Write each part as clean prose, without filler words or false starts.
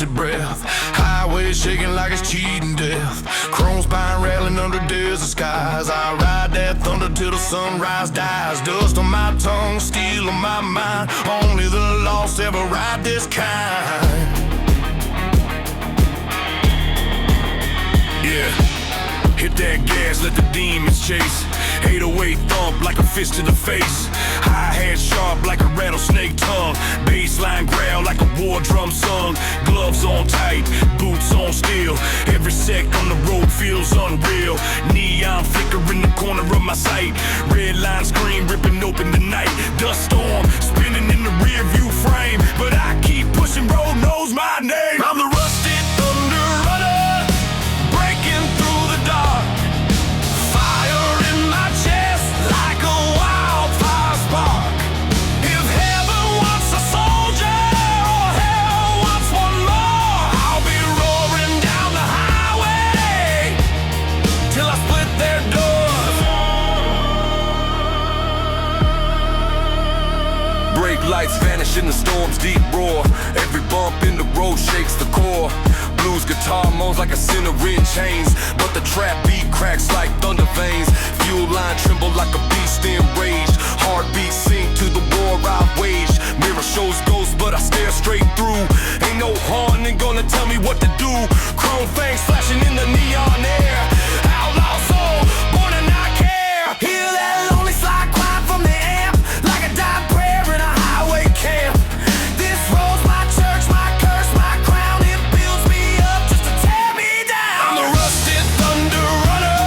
rusted breath. Highway shaking like it's cheating death. Chrome spine rattling under desert skies. I ride that thunder till the sunrise dies. Dust on my tongue, steel on my mind. Only the lost ever ride this kind. Yeah, hit that gas, let the demons chase. 808 thump like a fist to the face. Hi-hat sharp like a rattlesnake tongue. Bassline growl like a war drum sung. Gloves on tight, boots on steel. Every sec on the road feels unreal. Neon flicker in the corner of my sight. Red line screen ripping open the night. Dust storm spinning in the rear view frame. But I keep pushing, road knows my name. I'm the rusted thunder runner, breaking through the dark. Fire in my chest like a wildfire spark. If heaven wants a soldier or hell wants one more, I'll be roaring down the highway till I split their doors. Brake lights vanish in the storm's deep roar. Every bump in the road shakes the core. Blues guitar moans like a sinner in chains, but the trap beat cracks like thunder veins. Fuel line tremble like a beast enraged. Heartbeat sink to the war I've waged. Mirror shows ghosts, but I stare straight through. Ain't no haunting gonna tell me what to do. Chrome fangs flashing in the neon air. Outlaw soul, born to not care. Hear that lonely slide climb from the amp like a dying prayer in a highway camp. This road's my church, my curse, my crown. It builds me up just to tear me down. I'm the rusted thunder runner,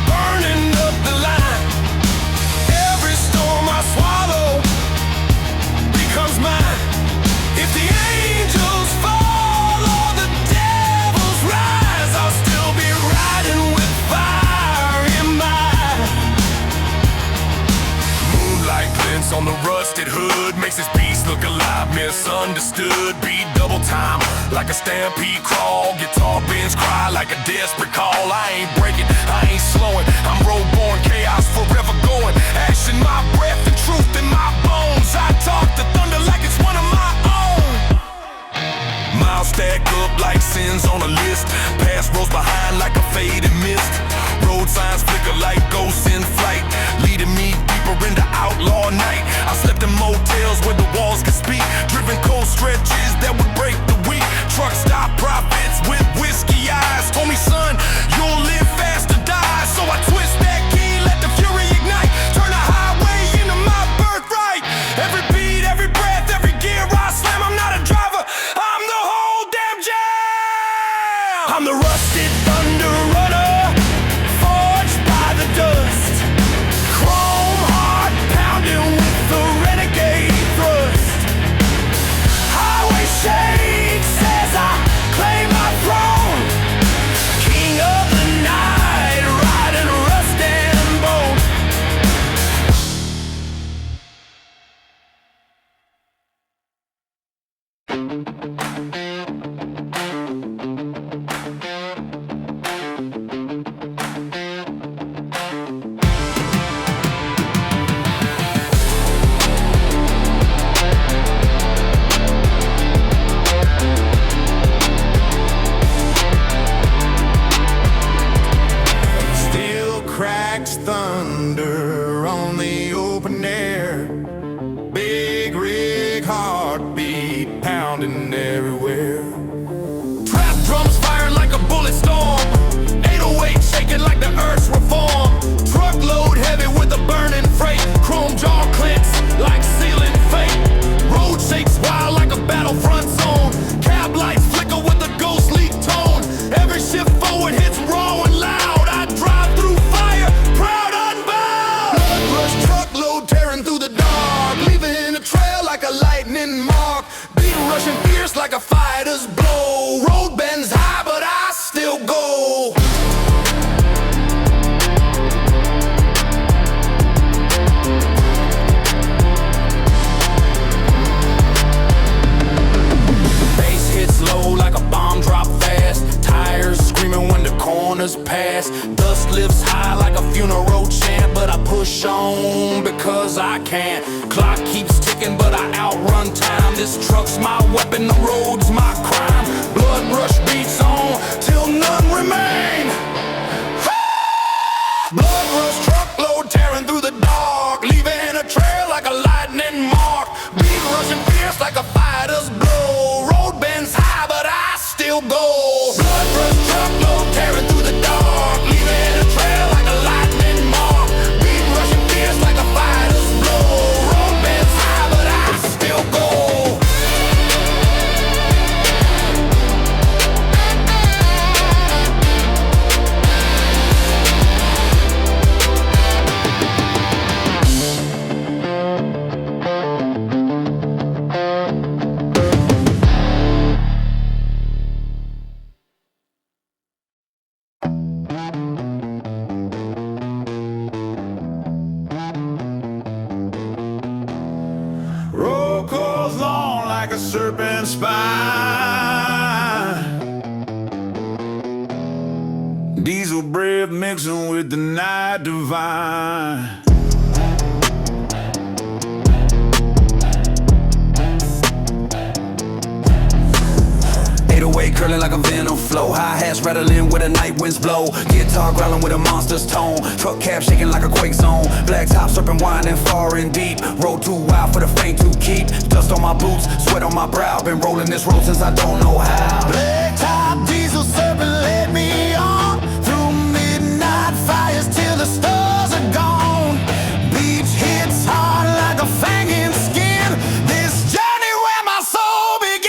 burning up the line. Every storm I swallow becomes mine. If the angels fall or the devils rise, I'll still be riding with fire in my moonlight glints on the rusted hood. Makes this beast look alive, misunderstood. Beat double time like a stampede crawl. Guitar bends cry like a desperate call. I ain't breaking, I ain't slowing. I'm road-born chaos, forever going. Ash in my breath and truth in my bones. I talk to thunder like it's one of my own. Miles stack up like sins on a list. Past rolls behind like a faded mist. Road signs flicker like ghosts in flight, leading me deeper into outlaw night. I slept in motels where the walls could speak. Driven cold stretches that would break the weak. Truck stop prophets with whiskey eyes told me, son, you'll live fast or die. So I twist that key, let the fury ignite. Turn the highway into my birthright. Every beat, every breath, every gear I slam. I'm not a driver, I'm the whole damn jam. I'm the rusted thunder runner, forged by the dust. Chrome heart pounding with the renegade thrust. Highway shakes as I claim my throne. King of the night, riding rust and bone. Steel cracks thunder on the open air. Big rig heartbeat pounding everywhere. Trap drums firing like a bullet storm. 808 shaking like the earth's reform. Truckload heavy with a burning freight. Chrome jaw clinks like sealing fate. Road shakes wild like a battlefront zone. Cab lights flicker with a ghostly tone. Every shift forward hits raw and loud. I drive through fire, proud unbound. Blood rush truckload tearing through the dark, leaving a trail like a lightning mark. Beat rushing fierce like a fighter's blow. Road bends high, but I still go. Bass hits low like a bomb drop fast. Tires screaming when the corners pass. Dust lifts high like a funeral chant, but I pull push on because I can. Clock keeps ticking, but I outrun time. This truck's my weapon, the road's my crime. Blood rush beats on till none remain. Blood rush truckload tearing through the dark, leaving a trail like a lightning mark. Beat rushing fierce like a fighter's blow. Road bends high, but I still go. Blood rush truckload tearing through the dark, leaving a trail like a lightning mark. Beat rushing fierce like a fighter's blow. Road bends high, but I still go. Road goes long like a serpent's spine. Diesel breath mixing with the night divine. 808 curling like a venom flow. Hi-hats rattling where the night winds blow. Guitar growling with a monster's tone. Truck cab shaking like a quake zone. Black top serpent winding far and deep. Road too wild for the faint to keep. Dust on my boots, sweat on my brow. Been rolling this road since I don't know how. Black top diesel serpent led me on through midnight fires till the stars are gone. Beach hits hard like a fanging skin. This journey where my soul begins.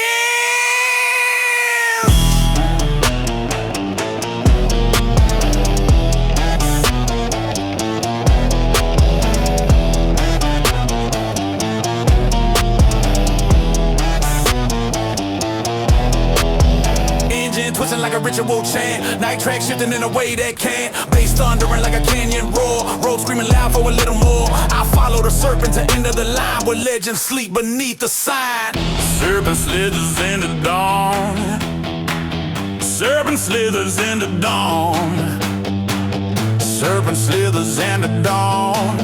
Engine twisting like a ritual chant. Night track shifting in a way that can't. Bass thundering like a canyon roar. Road screaming loud for a little more. I follow the serpent to end of the line where legends sleep beneath the sign. Serpent slithers in the dawn. Serpent slithers in the dawn. Serpent slithers in the dawn.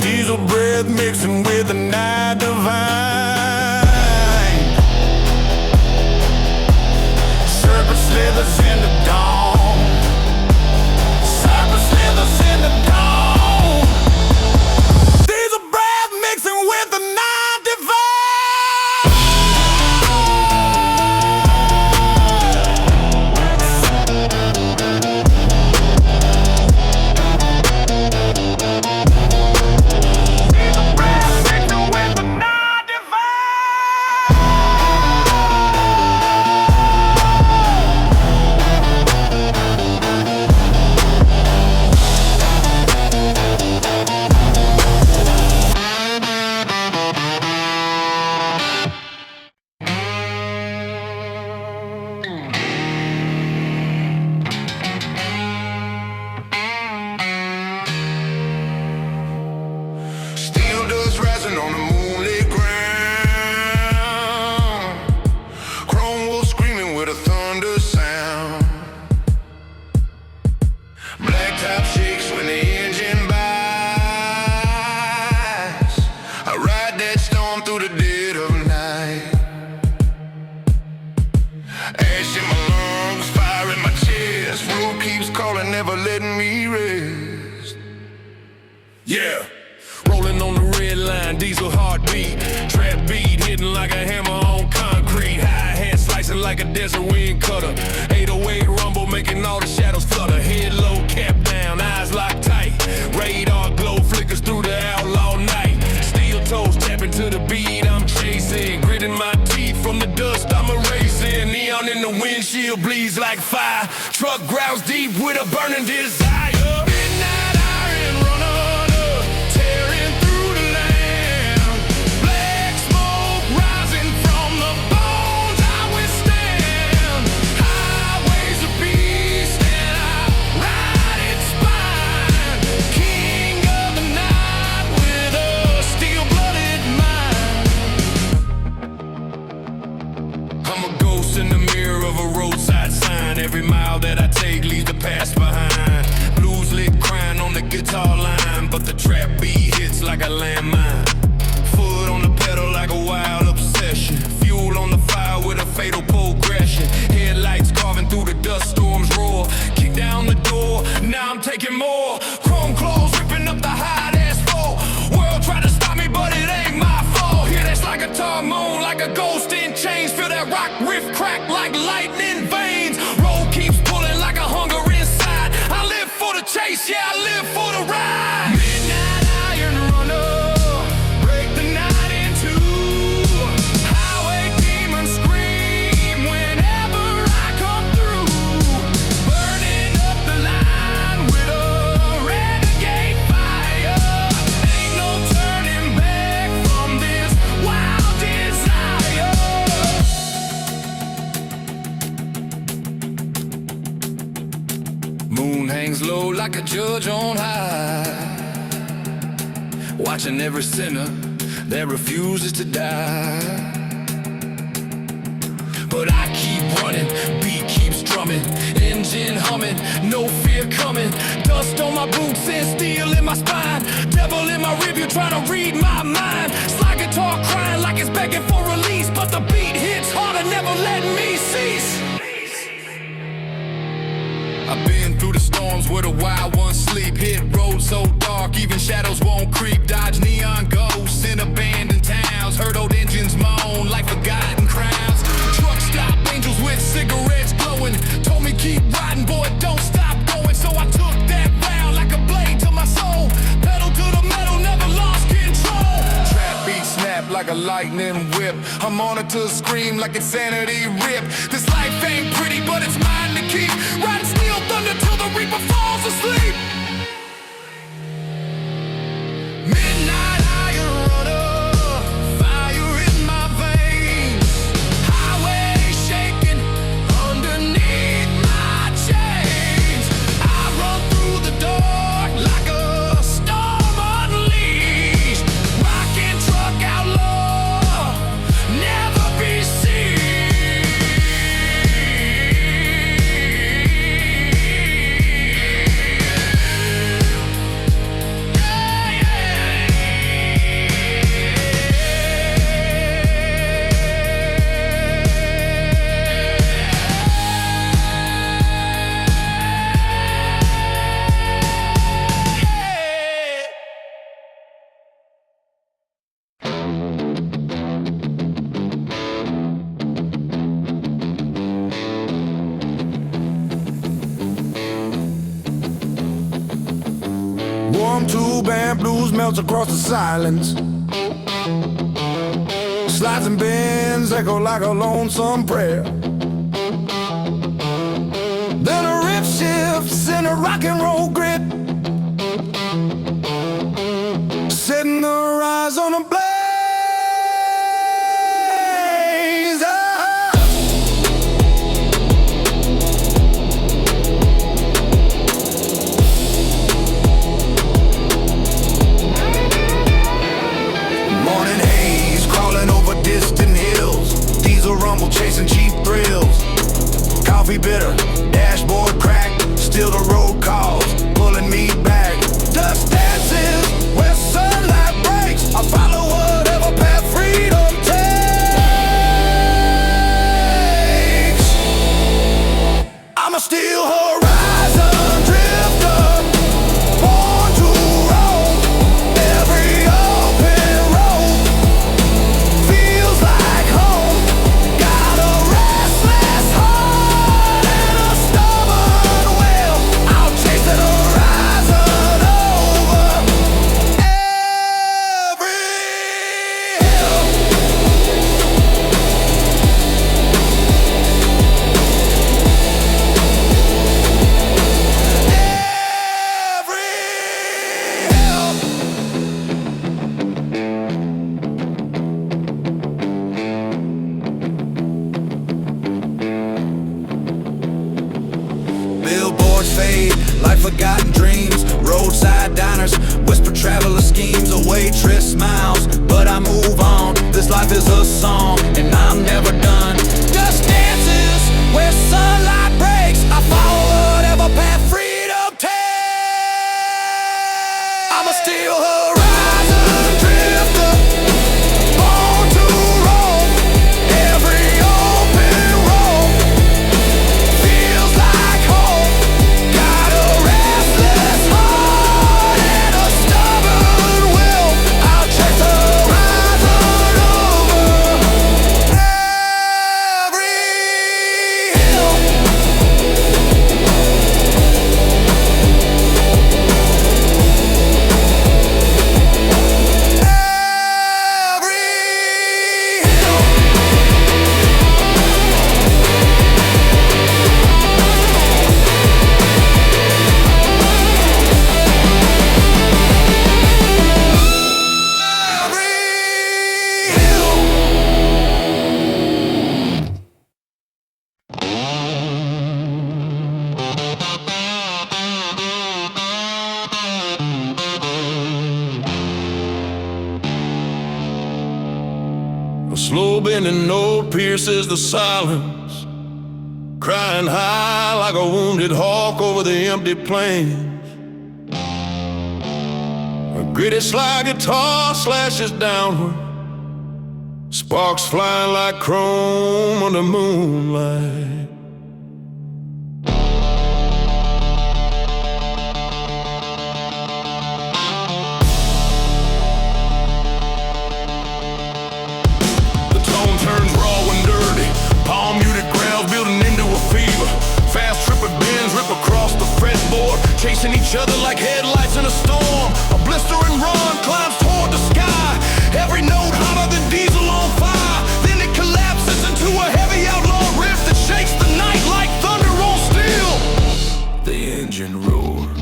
Diesel breath mixing with the night divine. Serpent slithers in the dawn. Serpent slithers in the dawn. Diesel breath mixing with the night divine. Steel dust rising on the moonlit ground. Chrome wolf screaming with a thunder sound. Black top shakes when the engine bites. I ride that storm through the dead of night. Ash in my lungs, fire in my chest. Road keeps calling, never letting me rest. Yeah, rolling on the red line, diesel heartbeat. Trap beat hitting like a hammer on concrete. Hi-hat slicing like a desert wind cutter. 808 rumble making all the shadows flutter. Head low, cap down, eyes locked tight. Radar glow flickers through the outlaw night. Steel toes tapping to the beat I'm chasing. Gritting my teeth from the dust I'm erasing. Neon in the windshield bleeds like fire. Truck growls deep with a burning desire. Midnight iron runner, tearing through the land. Black smoke rising from the bones I withstand. Highways of beast and I ride its spine. King of the night with a steel-blooded mind. I'm a ghost in the mirror of a roadside sign. Every mile that I take leaves the past behind. Blues lit crying on the guitar line, but the trap beat hits like a landmine. Foot on the pedal like a wild obsession. Fuel on the fire with a fatal progression. Headlights carving through the dust storms roar. Kick down the door, now I'm taking more. Chrome claws ripping up the hot asphalt. World tried to stop me, but it ain't my fault. Hear that's like a guitar moan, like a ghost in chains. Feel that rock riff crack like lightning veins. Road keeps pulling like a hunger inside. I live for the chase, yeah, I live for the ride. Midnight iron runner, break the night in two. Highway demons scream whenever I come through. Burning up the line with a renegade fire. Ain't no turning back from this wild desire. Moon hangs low like a judge on high, watching every sinner that refuses to die. But I keep running, beat keeps drumming, engine humming, no fear coming. Dust on my boots and steel in my spine. Devil in my rearview trying to read my mind. Slide guitar crying like it's begging for release, but the beat hits harder, never letting me cease. I've been through the storms where the wild ones sleep. Hit roads so dark, even shadows won't creep. Dodge neon ghosts in abandoned towns. Heard old engines moan like forgotten crowds. Truck stop, angels with cigarettes glowing. Told me keep riding, boy, don't stop going. So I took that vow like a blade to my soul. Pedal to the metal, never lost control. Trap beat snap like a lightning whip. I'm on it to scream like insanity rip. This life ain't pretty, but it's mine to keep. Riding steel thunder till the reaper falls asleep. Midnight iron runner, fire in my veins. Highway shaking underneath my chains. I run through the dark like a storm unleashed. Rockin' truck outlaw, never be seen. Warm tube and blues melts across the silence. Slides and bends echo like a lonesome prayer. Then a riff shifts in a rock and roll grit, setting the rise on a blaze. Morning haze crawling over distant hills. Diesel rumble chasing cheap thrills. Coffee bitter, dashboard cracked. Still the road calls, pulling me back. Dust dances where sunlight breaks. I follow whatever path freedom takes. I'm a steel horizon drifter, born to roam. Every open road feels like home. Got a restless heart and a stubborn will. I'll chase the horizon over every hill. Every hill. Billboards fade like forgotten dreams. Roadside diners whisper traveler schemes. A waitress smiles, but I move on. This life is a song, and I'm never done. Just dances where sunlight breaks. I follow whatever path freedom takes. A slow bending note pierces the silence, crying high like a wounded hawk over the empty plains. A gritty slide guitar slashes downward, sparks flying like chrome under moonlight. Turns raw and dirty, palm muted growls building into a fever. Fast tripping bends rip across the fretboard, chasing each other like headlights in a storm. A blistering run climbs toward the sky, every note hotter than diesel on fire. Then it collapses into a heavy outlaw riff that shakes the night like thunder on steel. The engine roars,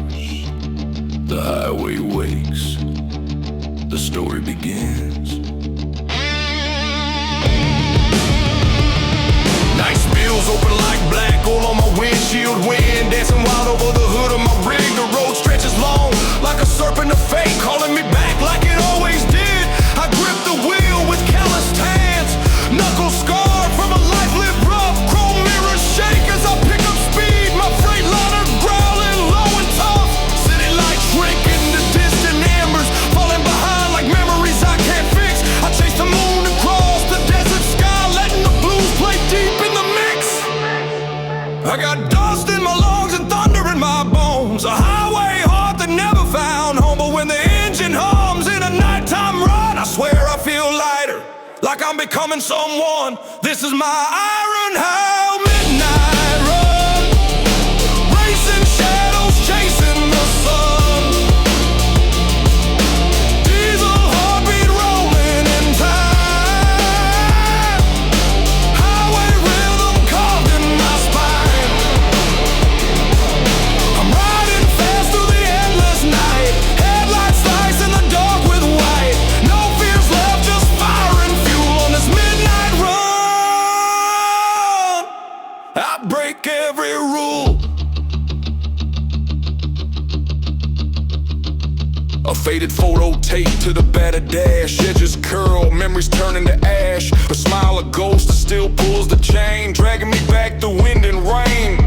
the highway wakes, the story begins. Night spills open like black oil on my windshield. Wind dancing wild over the hood of my rig. The road stretches long like a serpent of fate, calling me back like it always did. I grip the wheel with calloused hands, knuckles scarred from a life lived rough. Chrome mirrors shake as I pick up speed, my Freightliner growling low and tough. City lights shrink into distant embers, falling behind like memories I can't fix. I chase the moon across the desert sky, letting the blues play deep in the mix. I got dust in my lungs and thunder in my bones, a highway heart that never found home. But when the engine hums in a nighttime run, I swear I feel lighter, like I'm becoming someone. This is my Iron Hell midnight run, racing shadows, chasing the sun. Diesel heartbeat rolling in time, highway rhythm carved in my spine. I'm riding fast through the endless night, headlights slicing the dark with white. No fears left, just fire and fuel on this midnight run. I break every rule. A faded photo taped to the battered dash, edges curl, memories turn into ash. A smile, a ghost that still pulls the chain, dragging me back through wind and rain.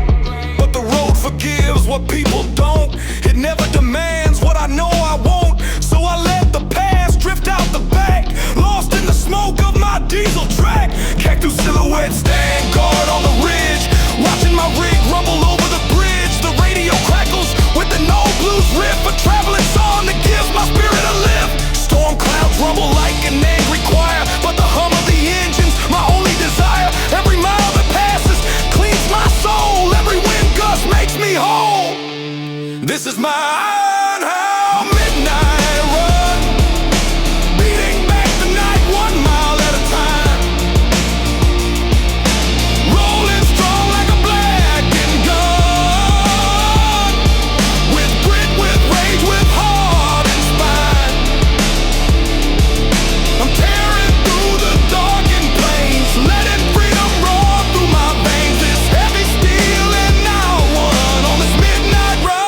But the road forgives what people don't. It never demands what I know I won't. So I let the past drift out the back, lost in the smoke of my diesel track. Cactus silhouettes stand guard on the ridge, watching my rig rumble over the bridge. The radio crackles with an old blues riff, a traveling song that gives my spirit a lift. Storm clouds rumble like an angry choir, but the hum of the engine's my only desire. Every mile that passes cleans my soul, every wind gust makes me whole. This is my Iron Hell midnight run, beating back the night 1 mile at a time. Rolling strong like a blackened gun, with grit, with rage, with heart and spine. I'm tearing through the darkened plains, letting freedom roar through my veins. This heavy steel and now one on this midnight run.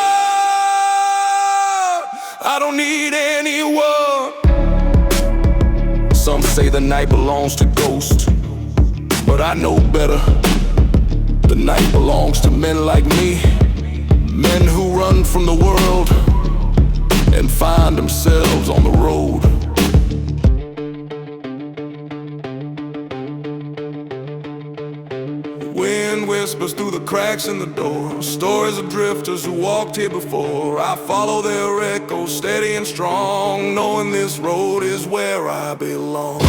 I don't need anyone. Some say the night belongs to ghosts, but I know better. The night belongs to men like me, men who run from the world and find themselves on the road. Wind whispers through the cracks in the door, stories of drifters who walked here before. I follow their echoes steady and strong, knowing this road is where I belong.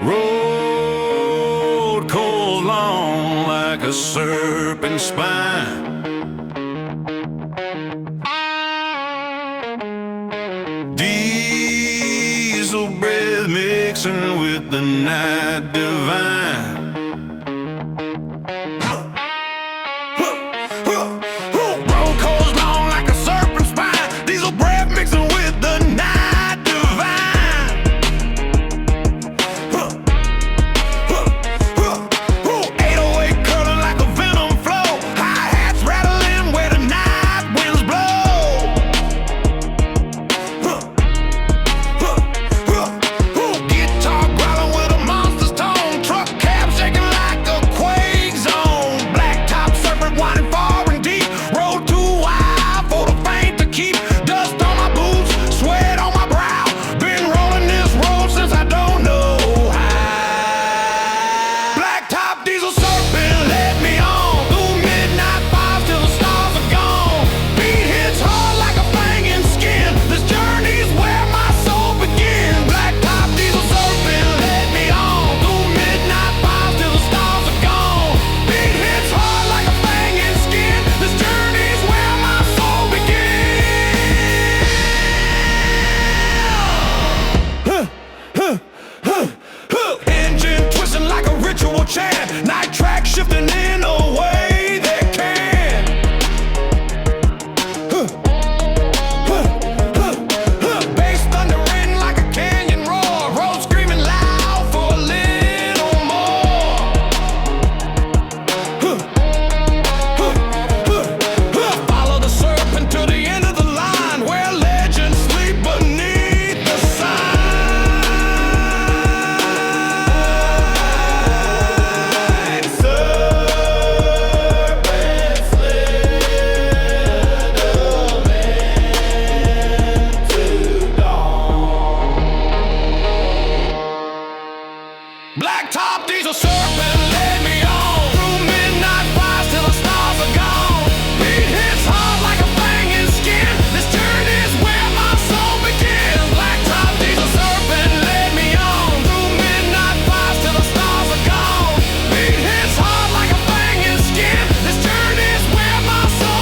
Road cold long like a serpent spine. Diesel breath mixing with the night divine. Road coals long like a serpent spine. Diesel breath mixing with the night divine. 808 curling like a venom flow. Hi-hats rattling where the night winds blow. Guitar growling with a monster's tone. Truck cab shaking like a quake zone. Blacktop serpent winding far and deep. Road too wide for the faint to keep. Dust on my boots, sweat on my brow. Been rolling this road since I don't know how. Blacktop diesel serpent led me on through midnight fires till the stars are gone. Beat hits hard like a fanging skin. This journey's where my soul begins. Blacktop diesel serpent led me on through midnight fires till the stars are gone. Beat hits hard like a fanging skin. This journey's where my soul begins. Engine twisting like a ritual chant. Night track shifting in a way that can. Bass thundering like a canyon roar. Road screaming loud for a little more. Follow the serpent to the end of the line where legends sleep beneath the sign. Serpent slid into dawn. Blacktop diesel serpent led me on through midnight fires till the stars are gone. Beat hits hard like a fanging skin. This journey's where my soul begins. Blacktop diesel serpent led me on through midnight fires till the stars are gone. Beat hits hard like a fanging skin. This journey's where my soul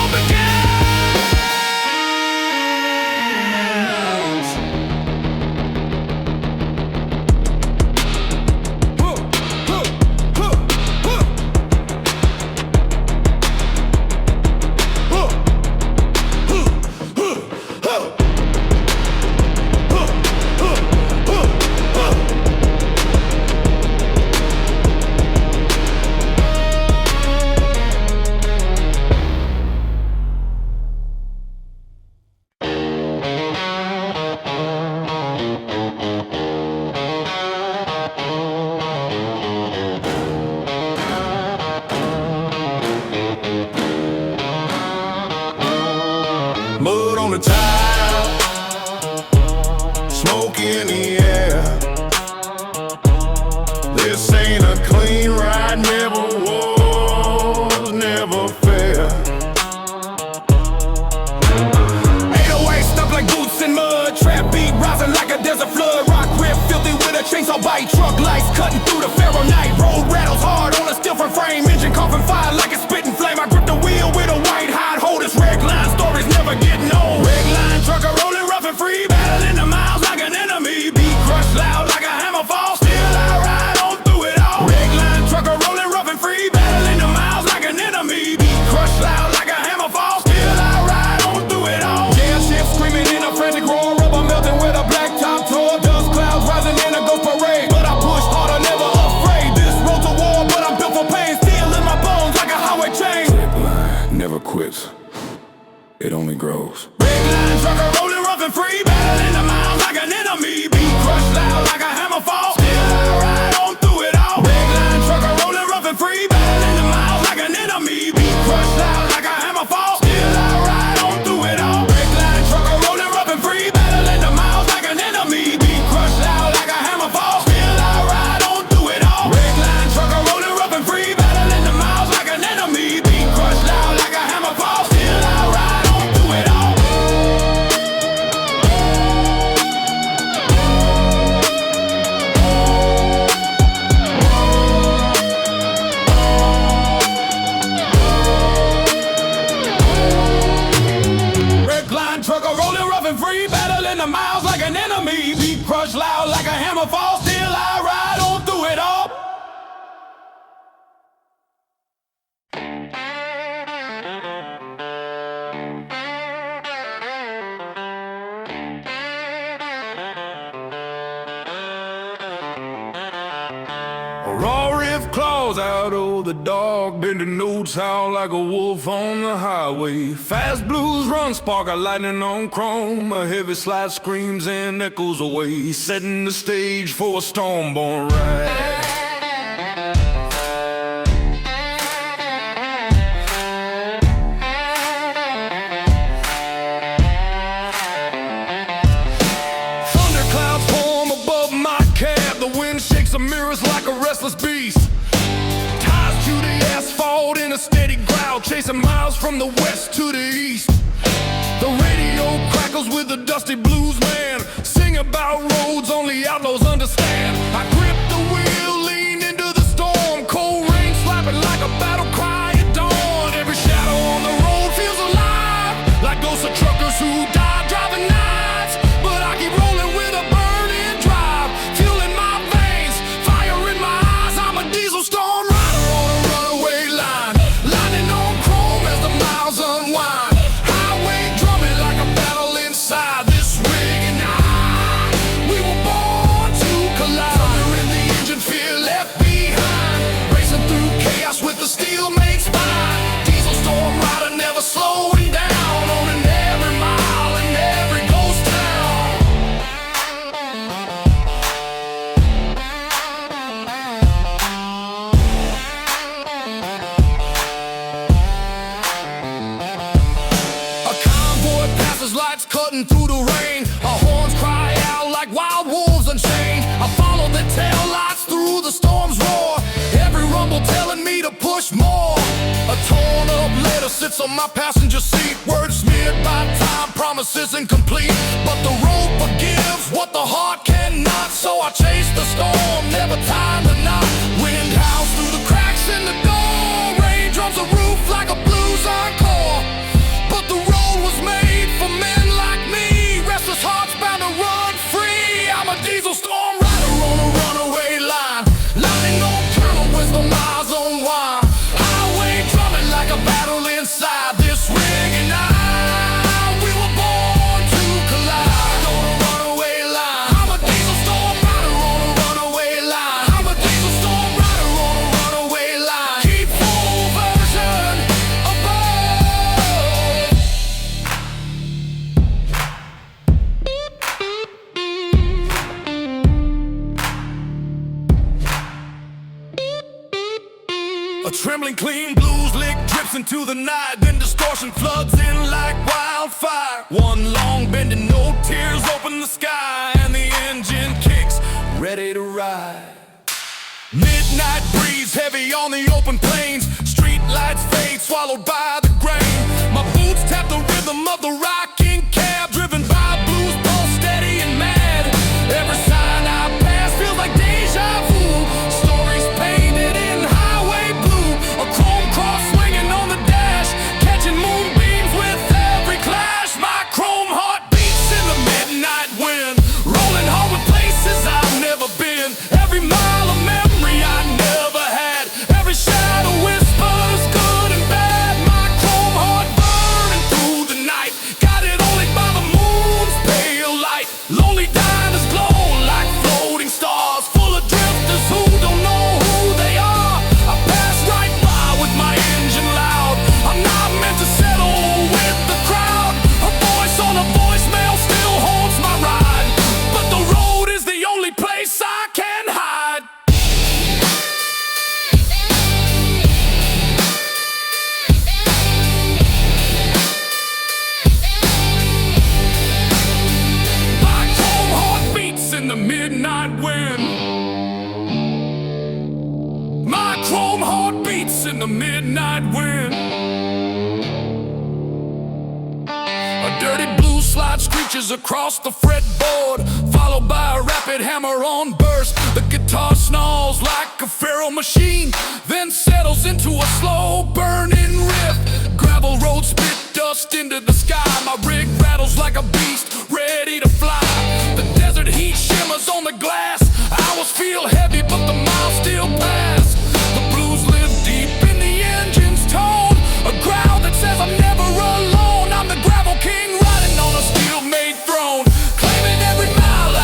Mud on the tile, smoke in the air. This ain't a clean ride, never was, never fair. 808 stuck like boots in mud. Trap beat rising like a desert flood. Rock riff filthy with a chainsaw bite. Truck lights cutting through the Pharaoh night. Road rattles hard on a steel frame. Engine coughing fire like a spitting flame. I grip the wheel with a white hot hold. This red line stories never getting old. Red line trucker rolling rough and free. Battling the miles like an enemy. Beat crushed loud like a hammer fall. Still I ride on through it all. Red line trucker rolling rough and free. Battling the miles like an enemy. Beat crushed loud like a hammer fall. Still I ride on through it all. Jail shift screaming in a frantic roar. Rubber melting with a black top tour. Dust clouds rising in a ghost parade. But I push harder, never afraid. This hammer falls, still I ride on through it all. Raw riff claws out of the dark, bending notes howl like a wolf on the highway. Fast blues run, spark a lightning on chrome. A heavy slide screams and echoes away, setting the stage for a storm-born ride. Some mirrors like a restless beast, ties to the asphalt in a steady growl, chasing miles from the west to the east. The radio crackles with a dusty blues man, sing about roads only outlaws understand. I grip the wheel, lean into the storm, cold rain slapping like a battle cry at dawn. Every shadow on the road feels alive, like ghosts of truckers who died driving nights. But I keep rolling with a burning drive, fueling my veins, fire in my eyes. I'm a diesel storm rider on a runaway line, lightning on chrome as the miles unwind. Highway drumming like a battle inside this rig, and we were born to collide. Thunder in the engine, fear left behind, racing through chaos with the steel made spine. Diesel storm rider, never slowing down, owning every mile and every ghost town. A convoy passes, lights cutting through the rain. Our horns cry out like wild wolves unchained. I follow the tail lights through the storm's roar, every rumble telling me to push more. A torn up letter sits on my passenger seat, words smeared by time, promises incomplete. But the road forgives what the heart cannot, so I chase the storm, never tie the knot. Wind howls through the cracks in the door, rain drums the roof like a blues encore. But the road was made for men like me, restless hearts bound to run free. I'm a diesel storm rider on a runaway line, lightning nocturnal with the miles unwind. Highway drumming like a battle inside this rig, and we were born to collide on a runaway line. I'm a diesel storm rider on a runaway line. I'm a diesel storm rider on a runaway line. Keep full version above. A trembling clean blues lick drips into the night, then distortion floods in like wildfire. One long bending note, tears open the sky, and the engine kicks, ready to ride. Midnight breeze heavy on the open plains, street lights fade, swallowed by the grain. My boots tap the rhythm of the rocking cab, driven by blues pulse steady and mad. Every sign I pass feels like deja vu, stories painted in highway blue. A chrome cross swinging on the dash, catching moonbeams with every clash. My chrome heart beats in the midnight wind, rolling hard with places I've never been. Every mile of memory I never had, every shadow whispers good and bad. My chrome heart burning through the night, guided only by the moon's pale light. Lonely diners glow like floating stars, full of drifters who don't know who they are. I pass right by with my engine loud, I'm not meant to settle with the crowd. A voice on a voicemail still haunts my ride, but the road is the only place I can hide. My chrome heart beats in the midnight wind. My chrome heart beats in the midnight wind. A dirty blue slide screeches across the fretboard, followed by a rapid hammer-on burst. The guitar snarls like a feral machine, then settles into a slow burning riff. Gravel road spit dust into the sky, my rig rattles like a beast ready to fly. The desert heat shimmers on the glass, Vehicles feel heavy, but the miles still pass. The blues live deep in the engine's tone, a growl that says I'm never alone. I'm the gravel king riding on a steel-made throne, claiming every mile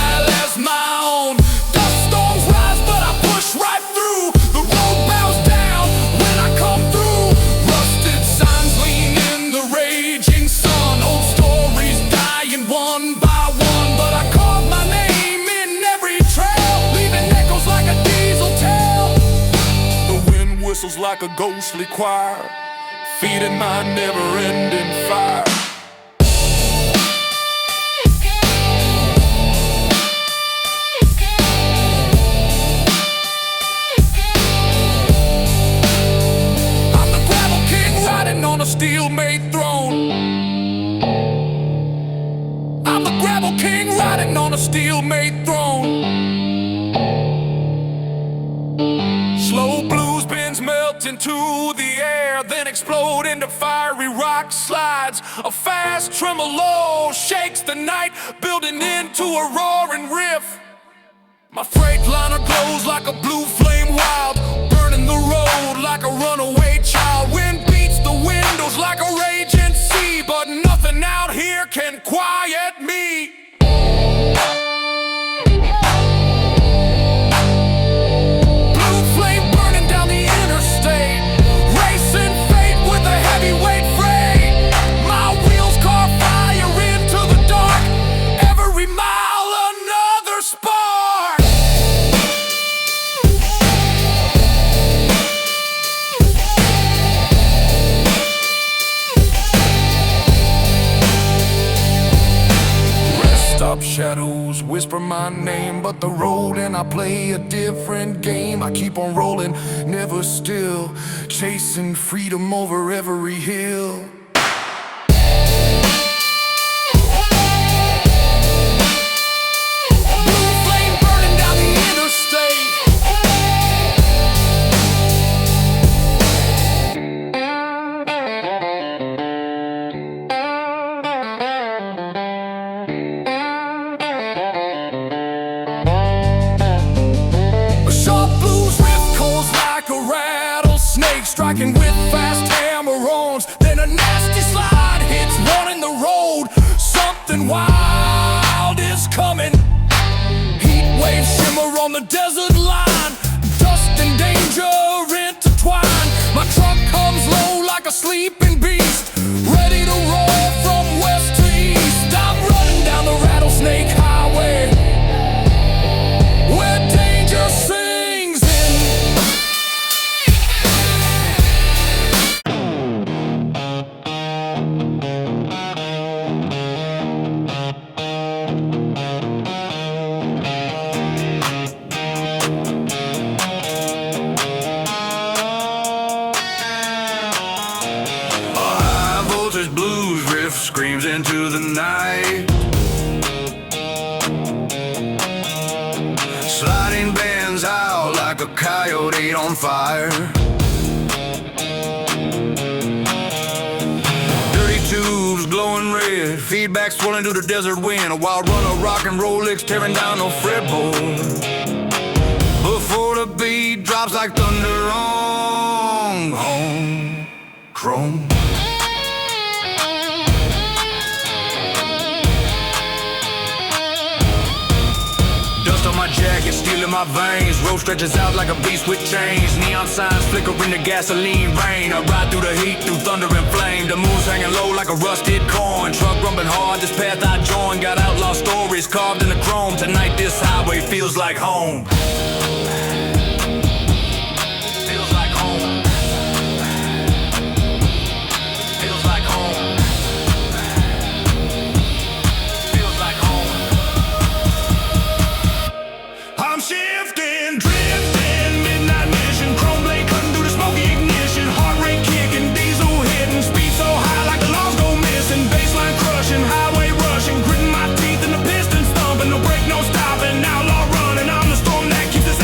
as my own. Dust storms rise, but I push right through. The road bows down when I come through. Rusted signs lean in the raging sun. Old stories dying one by one, but I carve my name in every trail, leaving echoes like a diesel tail. The wind whistles like a ghostly choir, feeding my never-ending fire. I'm the gravel king riding on a steel-made throne. I'm the gravel king riding on a steel-made throne. Slow blues bends melt into the air, then explode into fiery rock slides. A fast tremolo shakes the night, building into a roaring riff. My freightliner glows like a blue flame wild, burning the road like a runaway child. Wind beats the windows like a raging sea, but nothing out here can quiet me. Blue flame burning down the interstate, racing fate with a heavyweight freight. My wheels carve fire into the dark, every mile another spark. Stop shadows whisper my name, but the road and I play a different game. I keep on rolling, never still, chasing freedom over every hill. Blue flame burning down the interstate. Striking with fast hammer-ons, then a nasty slide hits one in the road. Something wild is coming. Heat waves shimmer on the desert line, dust and danger intertwine. My truck comes low like a sleeping beast, ready to roll from west to east. I'm running down the rattlesnake highway, where danger sings in. Blues riff screams into the night. Sliding bands out like a coyote on fire. Dirty tubes glowing red, feedback swirling through the desert wind. A wild run of rock and roll licks tearing down no fretboard. Before the beat drops like thunder on home chrome. Dust on my jacket, steel in my veins. Road stretches out like a beast with chains. Neon signs flicker in the gasoline rain. I ride through the heat, through thunder and flame. The moon's hanging low like a rusted coin. Truck rumbling hard, this path I joined. Got outlaw stories carved in the chrome. Tonight this highway feels like home. Feels like home. Feels like home. Feels like home. I'm shifting, drifting, midnight mission. Chrome blade cutting through the smoky ignition. Heart rate kicking, diesel hitting. Speed so high like the laws go missing. Baseline crushing, highway rushing. Gritting my teeth and the pistons thumping. No break, no stopping. Outlaw running, I'm the storm that keeps us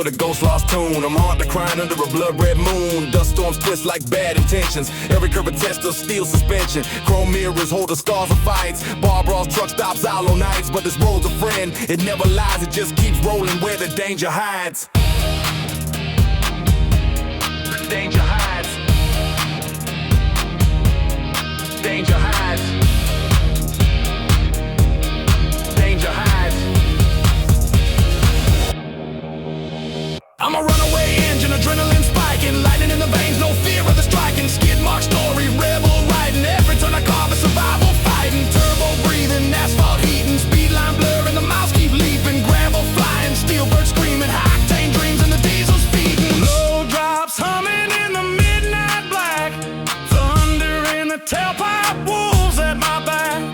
with a ghost lost tune. I'm hard to crying under a blood red moon. Dust storms twist like bad intentions. Every curve a test of steel suspension. Chrome mirrors hold the scars of fights. Bar brawls, truck stops, outlaw nights. But this road's a friend, it never lies. It just keeps rolling where the danger hides. Danger hides. Danger hides. Danger hides. I'm a runaway engine, adrenaline spiking, lightning in the veins, no fear of the striking. Skid mark story, rebel riding, every turn I carve a survival fighting. Turbo breathing, asphalt heating, speed line blurring, the miles keep leaping. Gravel flying, steel bird screaming, high-octane dreams and the diesel's feeding. Low drops humming in the midnight black, thunder in the tailpipe, wolves at my back.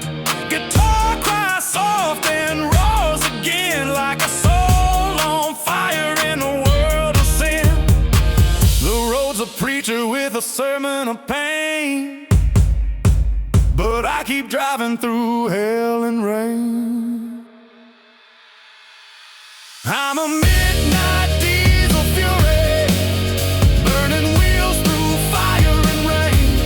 Guitar cries soft and roars again like a soul on fire in a world of sin. The road's a preacher with a sermon of pain, but I keep driving through hell and rain. I'm a midnight diesel fury, burning wheels through fire and rain.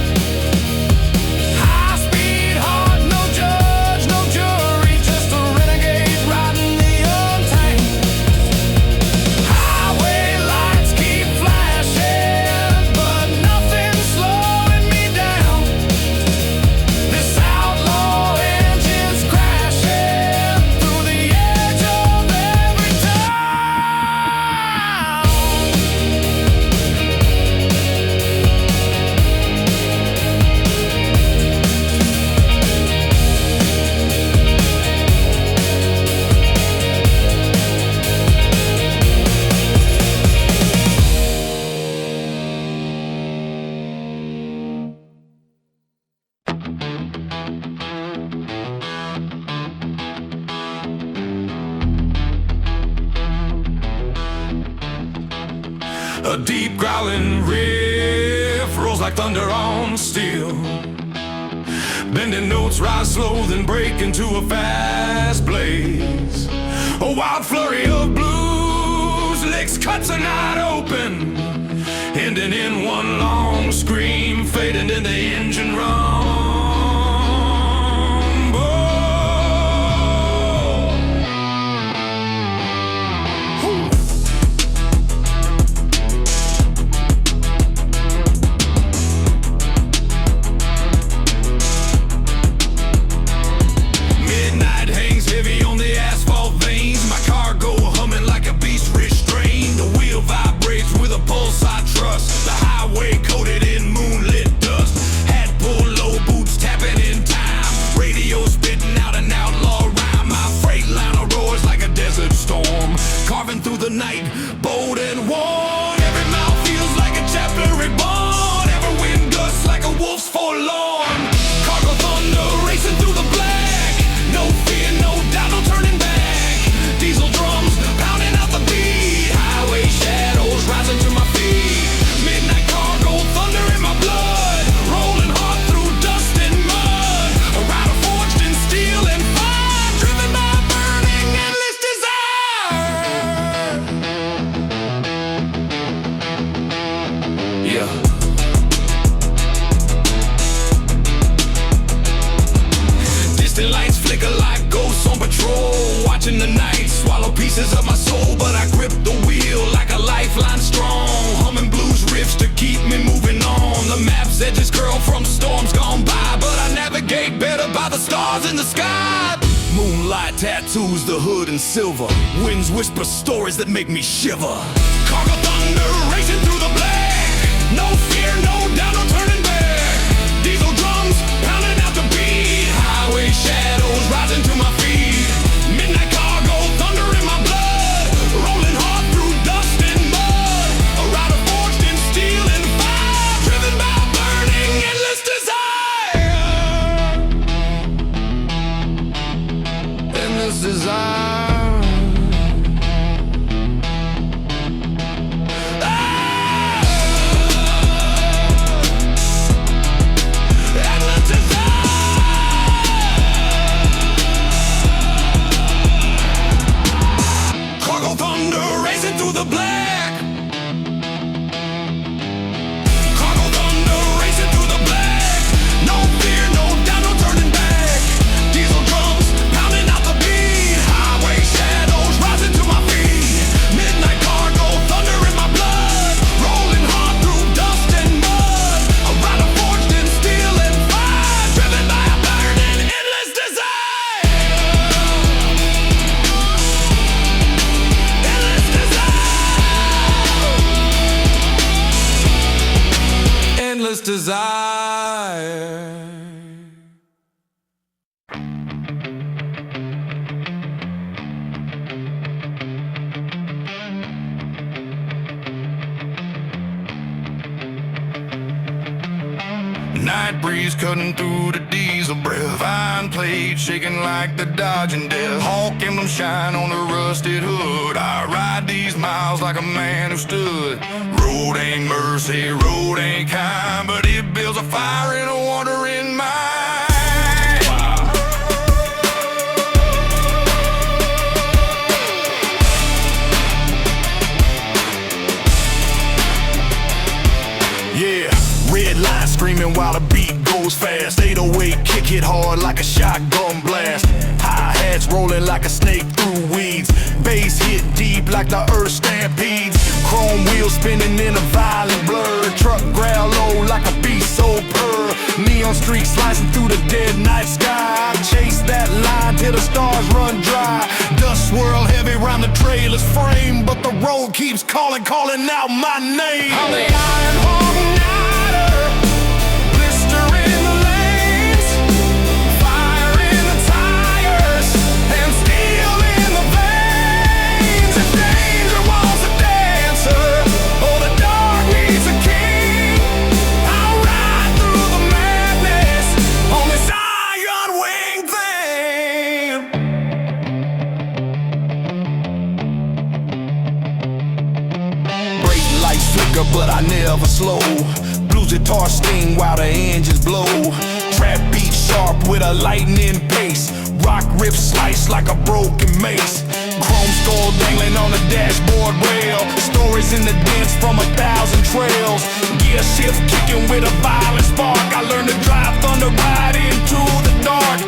High speed, heart, no judge, no jury, just a renegade riding the untamed. Highway lights keep flashing, but nothing's slowing me down. This outlaw engine's crashing through the edge of every town. A deep growling riff rolls like thunder on steel. Bending notes rise slow, then break into a fast blaze. A wild flurry of blues, licks cuts a night open, ending in one long scream, fading in the engine rumble. Midnight hangs heavy on the asphalt veins. My cargo humming like a beast restrained. The wheel vibrates with a pulse I trust. The highway coated in moonlit dust. Hat pulled low, boots tapping in time. Radio spitting out an outlaw rhyme. My freight liner roars like a desert storm, carving through the night, bold and worn. Every mile feels like a chapter reborn. Every wind gusts like a wolf's forlorn. Cargo thunder racing through the black. No fear, no doubt, no turning back. Diesel drums pounding out the beat. Highway shadows rising to my feet. Midnight cargo, thunder in my blood. Rolling hard through dust and mud. A rider forged in steel and fire, driven by burning endless desire. Yeah. Distant lights flicker like ghosts on patrol, watching the night swallow pieces of my soul. But I grip the wheel like a lifeline strong, humming blues riffs to keep me moving on. The map's edges curl from storms gone by, but I navigate better by the stars in the sky. Moonlight tattoos the hood in silver. Winds whisper stories that make me shiver. Cargo thunder racing through the black. No fear, no doubt, no turning back. Diesel drums pounding out the beat. Highway shadows rising to my feet. Midnight cargo, thunder in my blood. Rolling hard through dust and mud. A rider forged in steel and fire, driven by burning endless desire. Endless desire. desire. Night breeze cutting through the diesel breath. Fine plate shaking like the Dodging Death. Honk emblem shine on the rusted hood. I ride these miles like a man who stood. Road ain't mercy, road ain't kind, but it builds a fire and a wandering mind. Yeah, red line screaming while the beat goes fast. 808 kick it hard like a shotgun blast. Hi-hats rolling like a snake through weeds. Bass hit deep like the earth stampedes. Chrome wheels spinning in a violent blur. Truck growl low like a beast so purr. Neon streaks slicing through the dead night sky. Chase that line till the stars run dry. Dust swirl heavy round the trailer's frame, but the road keeps calling out my name. I'm the Iron Hawk Nighter. Blister in the lanes, fire in the tires, and steel in the veins. If danger wants a dancer, or the dark needs a king, I'll ride through the madness on this iron wing thing. Brake lights flicker, but I never slow. Blues guitar sting while the engines blow. Trap beat sharp with a lightning pace. Rock riff slice like a broken mace. Chrome skull dangling on the dashboard rail. Stories in the dents from 1,000 trails. Gear shift kicking with a violent spark. I learned to drive thunder right into the dark.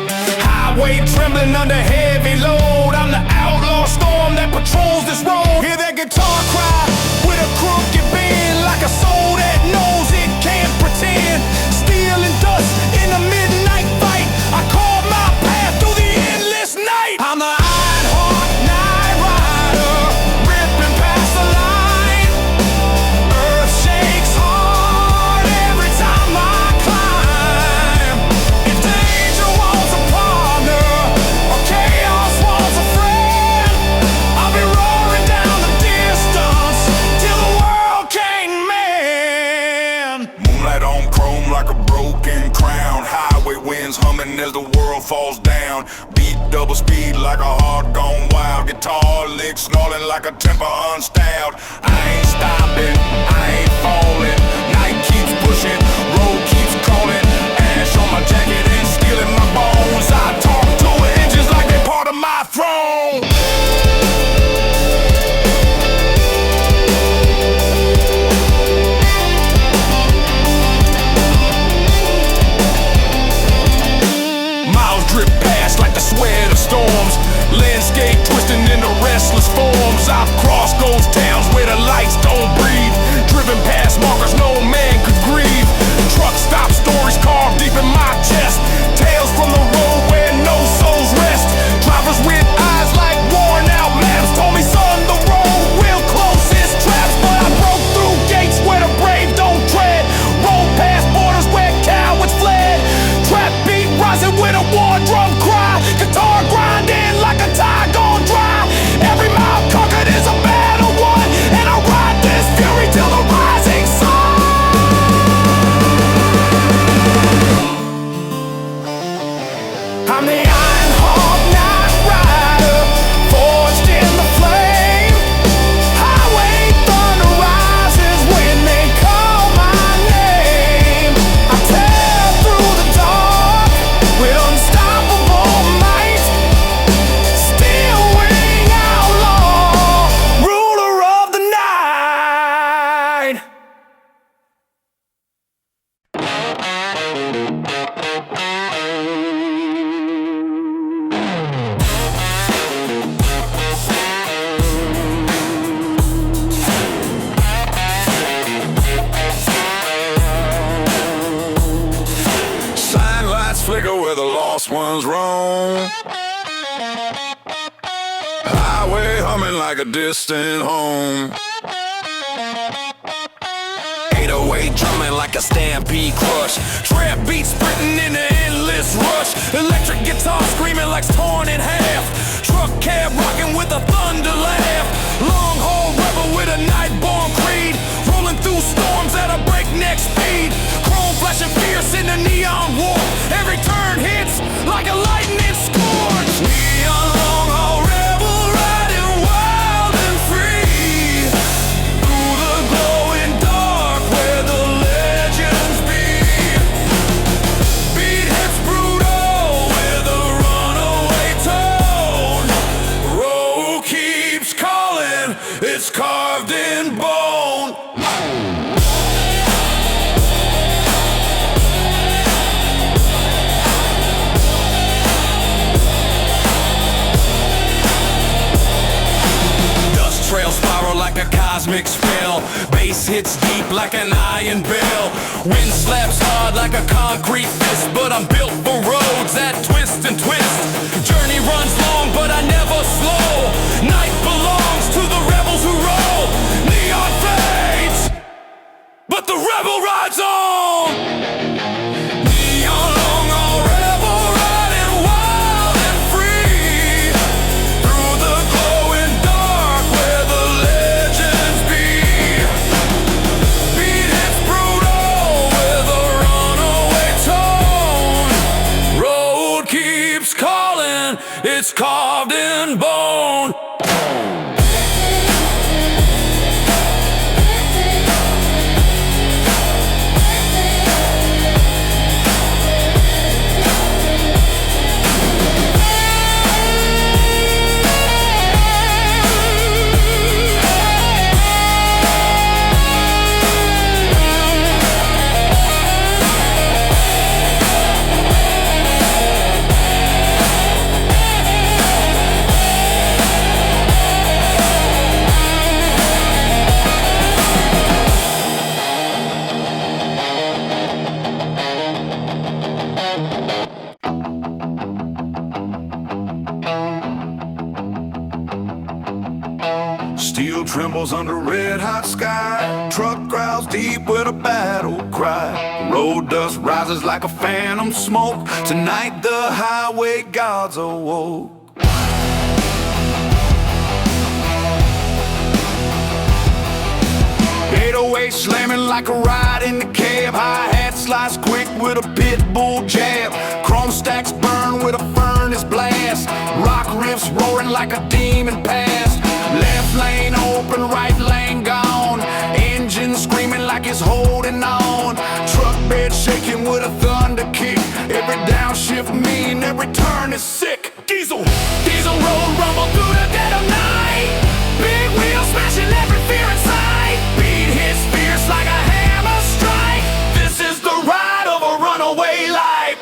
Highway trembling under heavy load. I'm the outlaw storm that patrols this road. Hear that guitar cry with a crooked bend, like a soul that knows it can't pretend. Steel and dust in the midnight fight. I carve my path through the endless night. I'm the Iron Hawk Night Rider, ripping past the line. Earth shakes hard every time I climb. If danger wants a partner, or chaos wants a friend, I'll be roaring down the distance till the world can't mend. Moonlight on chrome like a broken crown. Highway winds humming as the world falls down. Beat double speed like a heart gone wild. Guitar licks snarling like a temper unstyled. I ain't stopping, I ain't falling. Night keeps pushing, road keeps calling. Ash on my jacket and steel in my bones. I talk to engines like they're part of my throne. Miles drip past like the sweat of storms. Landscape twisting into restless forms. I've crossed ghost towns where the lights don't breathe. Driven past markers no man could grieve. Truck stop stories carved deep in my chest. Tales from the road where no souls rest. Drivers with eyes like worn out maps told me, son, the road will close its traps. But I broke through gates where the brave don't tread. Rolled past borders where cowards fled. Trap beat rising with a war drum cry. Guitar grinding like a tie gone dry. Every mile conquered is a battle won, and I ride this fury till the rising sun. I'm the Iron Hawk Night Rider, forged in the flame. Highway thunder rises when they call my name. I tear through the dark with unstoppable might. Steel wing outlaw, ruler of the night. Sign lights flicker where the lost ones roam. Highway humming like a distant home. 808 drumming like a stampede crush. Trap beats sprinting in an endless rush. Electric guitar screaming like it's torn in half. Truck cab rocking with a thunder laugh. Long haul rebel with a night-born creed. Rolling through storms at a breakneck speed. Chrome flashing fierce in the neon war. Every turn hits like a lightning scourge. Neon long haul rebel riding wild and free. Through the glowing dark where the legends be. Beat hits brutal with a runaway tone. Road keeps calling, it's carved in bone. Trail spiral like a cosmic spell. Bass hits deep like an iron bell. Wind slaps hard like a concrete fist. But I'm built for roads that twist and twist. Journey runs long but I never slow. Night belongs to the rebels who roll. Neon fades, but the rebel rides on. Neon long haul rebel riding wild and free. Through the glowing dark where the legends be. Beat hits brutal with a runaway tone. Road keeps calling, it's carved in bone. Steel trembles under red-hot sky. Truck growls deep with a battle cry. Road dust rises like a phantom smoke. Tonight the highway gods awoke. 808 slamming like a ride in the cab. Hi-hat slice quick with a pit bull jab. Chrome stacks burn with a furnace blast. Rock riffs roaring like a demon past. Left lane open, right lane gone. Engine screaming like it's holding on. Truck bed shaking with a thunder kick. Every downshift mean, every turn is sick. Diesel road rumble through the dead of night. Big wheels smashing every fear in sight. Beat hits fierce like a hammer strike. This is the ride of a runaway life.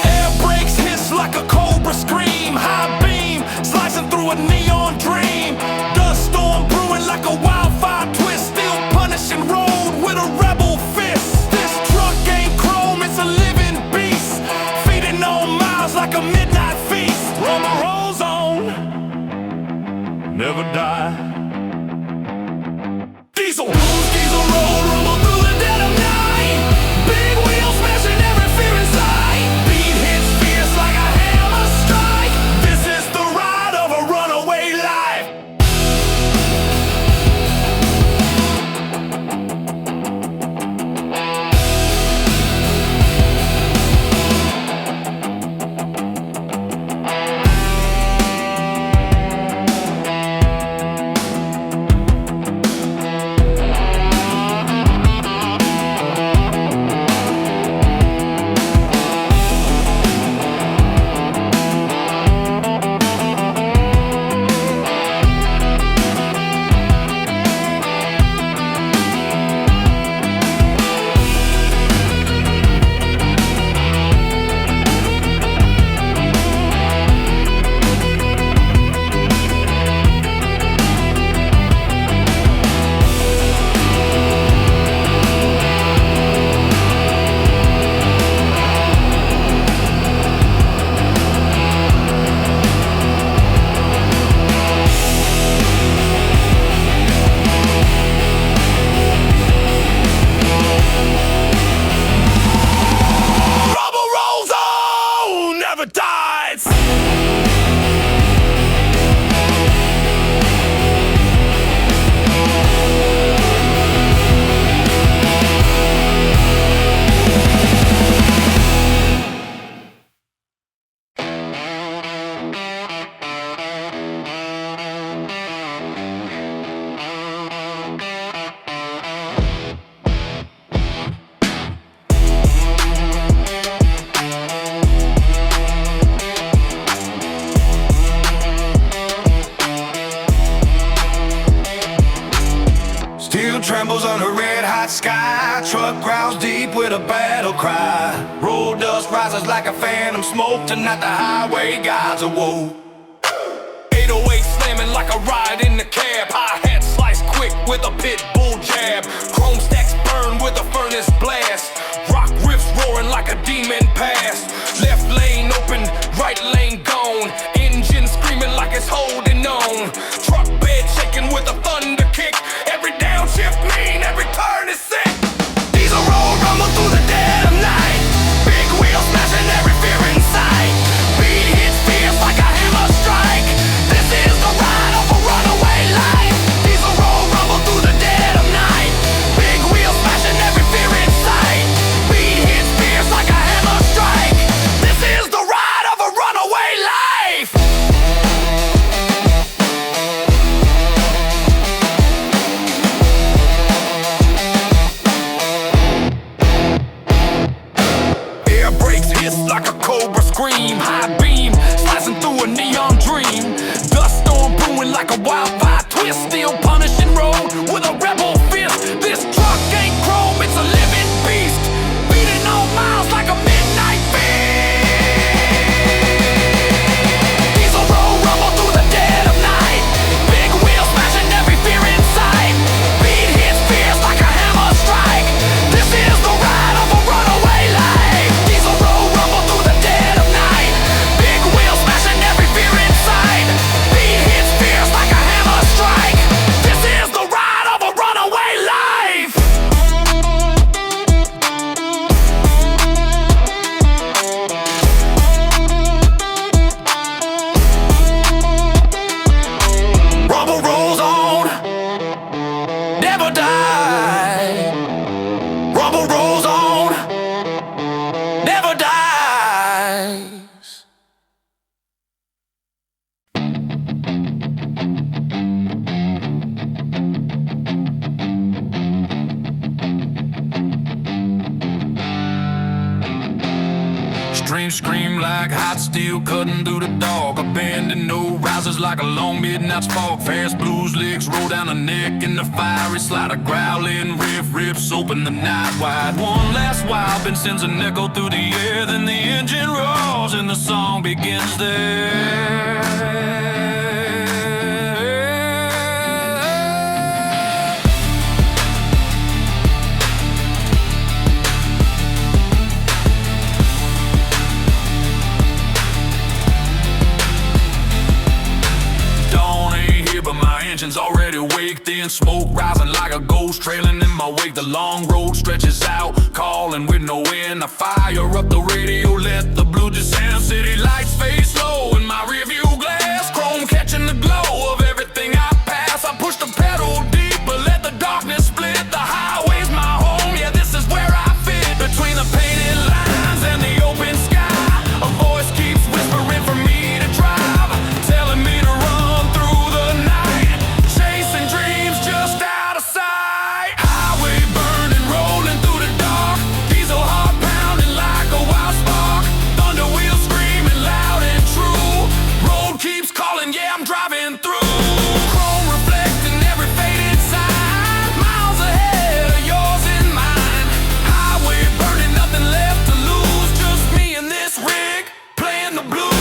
Air brakes hiss like a cobra scream. High beam slicing through a neon dream. Dust storm brewing like a wildfire twist. Still punishing road with a rebel fist. This truck ain't chrome, it's a living beast. Feeding on miles like a midnight feast. Run the roll zone, never die. Diesel road rumble through the dead of night. Big wheels smashing every fear in sight. Beat hits fierce like a hammer strike. This is the ride of a runaway life. trembles under red hot sky. Truck growls deep with a battle cry. Road dust rises like a phantom smoke. Tonight the highway gods awoke. 808 slamming like a ride in the cab. Hi-hat sliced quick with a pit bull jab. Chrome stacks burn with a furnace blast. Rock riffs roaring like a demon past. Left lane open, right lane gone. Engine screaming like it's holding on. Truck bed shaking with a thunder kick. Every downshift mean, every turn is sick. Diesel roll rumble through the dead of night. Big wheels smashing every fear in sight. Beat hits fierce like a hammer strike. This is the ride of a runaway life. Diesel roll rumble through the dead of night. Big wheels smashing every fear in sight. Beat hits fierce like a hammer strike. This is the ride of a runaway life. Air brakes hiss like a cobra scream. High beam slicing through a neon dream. Dust storm brewing like a wildfire twist. Still punishing road with a rebel fist. This truck ain't chrome, it's a living beast. Beating on miles like a midnight beast. Diesel roll rumble through the dead of night. Big wheels smashing every fear in sight. Beat hits fierce like a hammer strike. This is the ride of a runaway life. Diesel roll rumble through the dead of night. Big wheels smashing every fear in sight. Beat hits fierce like a hammer strike. This is the ride of a runaway life. Rumble rolls on, never die. Rumble rolls on, never dies. Streams scream like hot steel cutting through the dark. Abandoned no rises like a long midnight spark. Fast blues licks roll down the neck in the fiery slide. A growling riffs open the night wide. One last wild bend sends an echo through the air. Then the engine roars and the song begins there. But my engine's already awake. Then smoke rising like a ghost trailing in my wake. The long road stretches out, calling with no end. I fire up the radio, let the blue descend. City lights fade slow in my rearview glass. Chrome catching the glow of everything I pass. I push the pedal deep, but let the darkness split. The highway's my home, yeah, this is where I fit. Between the painted lines and the open sky, a voice keeps whispering for me to drive, telling me to run through the night, chasing dreams just out of sight. Highway burning, rolling through the dark. Diesel heart pounding like a wild spark. Thunder wheels screaming loud and true. Road keeps calling, yeah, I'm driving through. Chrome reflecting every faded sign. Miles ahead of yours and mine. Highway burning, nothing left to lose. Just me and this rig playing the blues.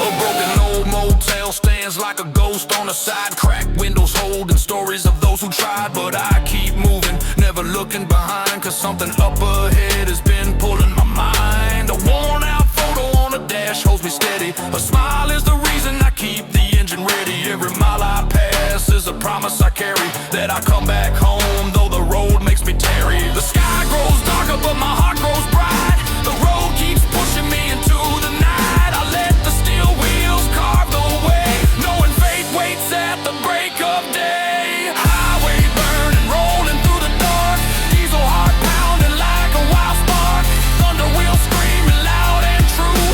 A broken old motel stands like a ghost on the side. Cracked windows holding stories of those who tried. But I keep moving, never looking behind. Cause something up ahead has been pulling my mind. A worn out photo on the dash holds me steady. A smile is the reason I keep the engine ready. Every mile I pass is a promise I carry, that I come back home though the road makes me tarry. The sky grows darker but my heart grows bright. The road keeps pushing me into the night. I let the steel wheels carve the way, knowing fate waits at the break of day. Highway burning, rolling through the dark. Diesel heart pounding like a wild spark. Thunder wheels screaming loud and true.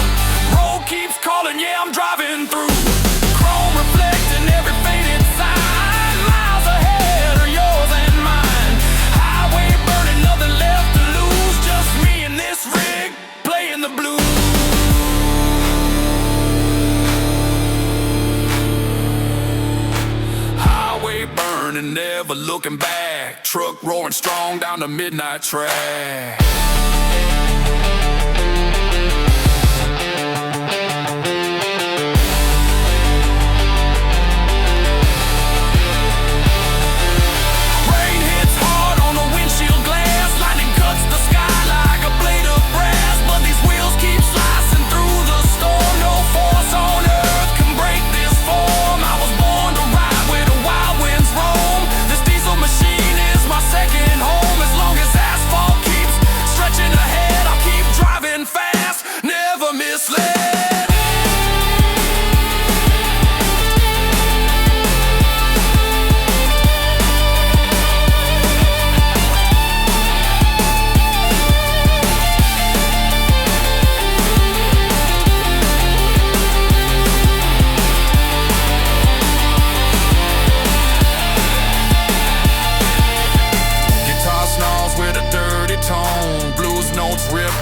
Road keeps calling, yeah, I'm driving through. Chrome reflecting every faded sign. Miles ahead are yours and burning, never looking back. Truck roaring strong down the midnight track.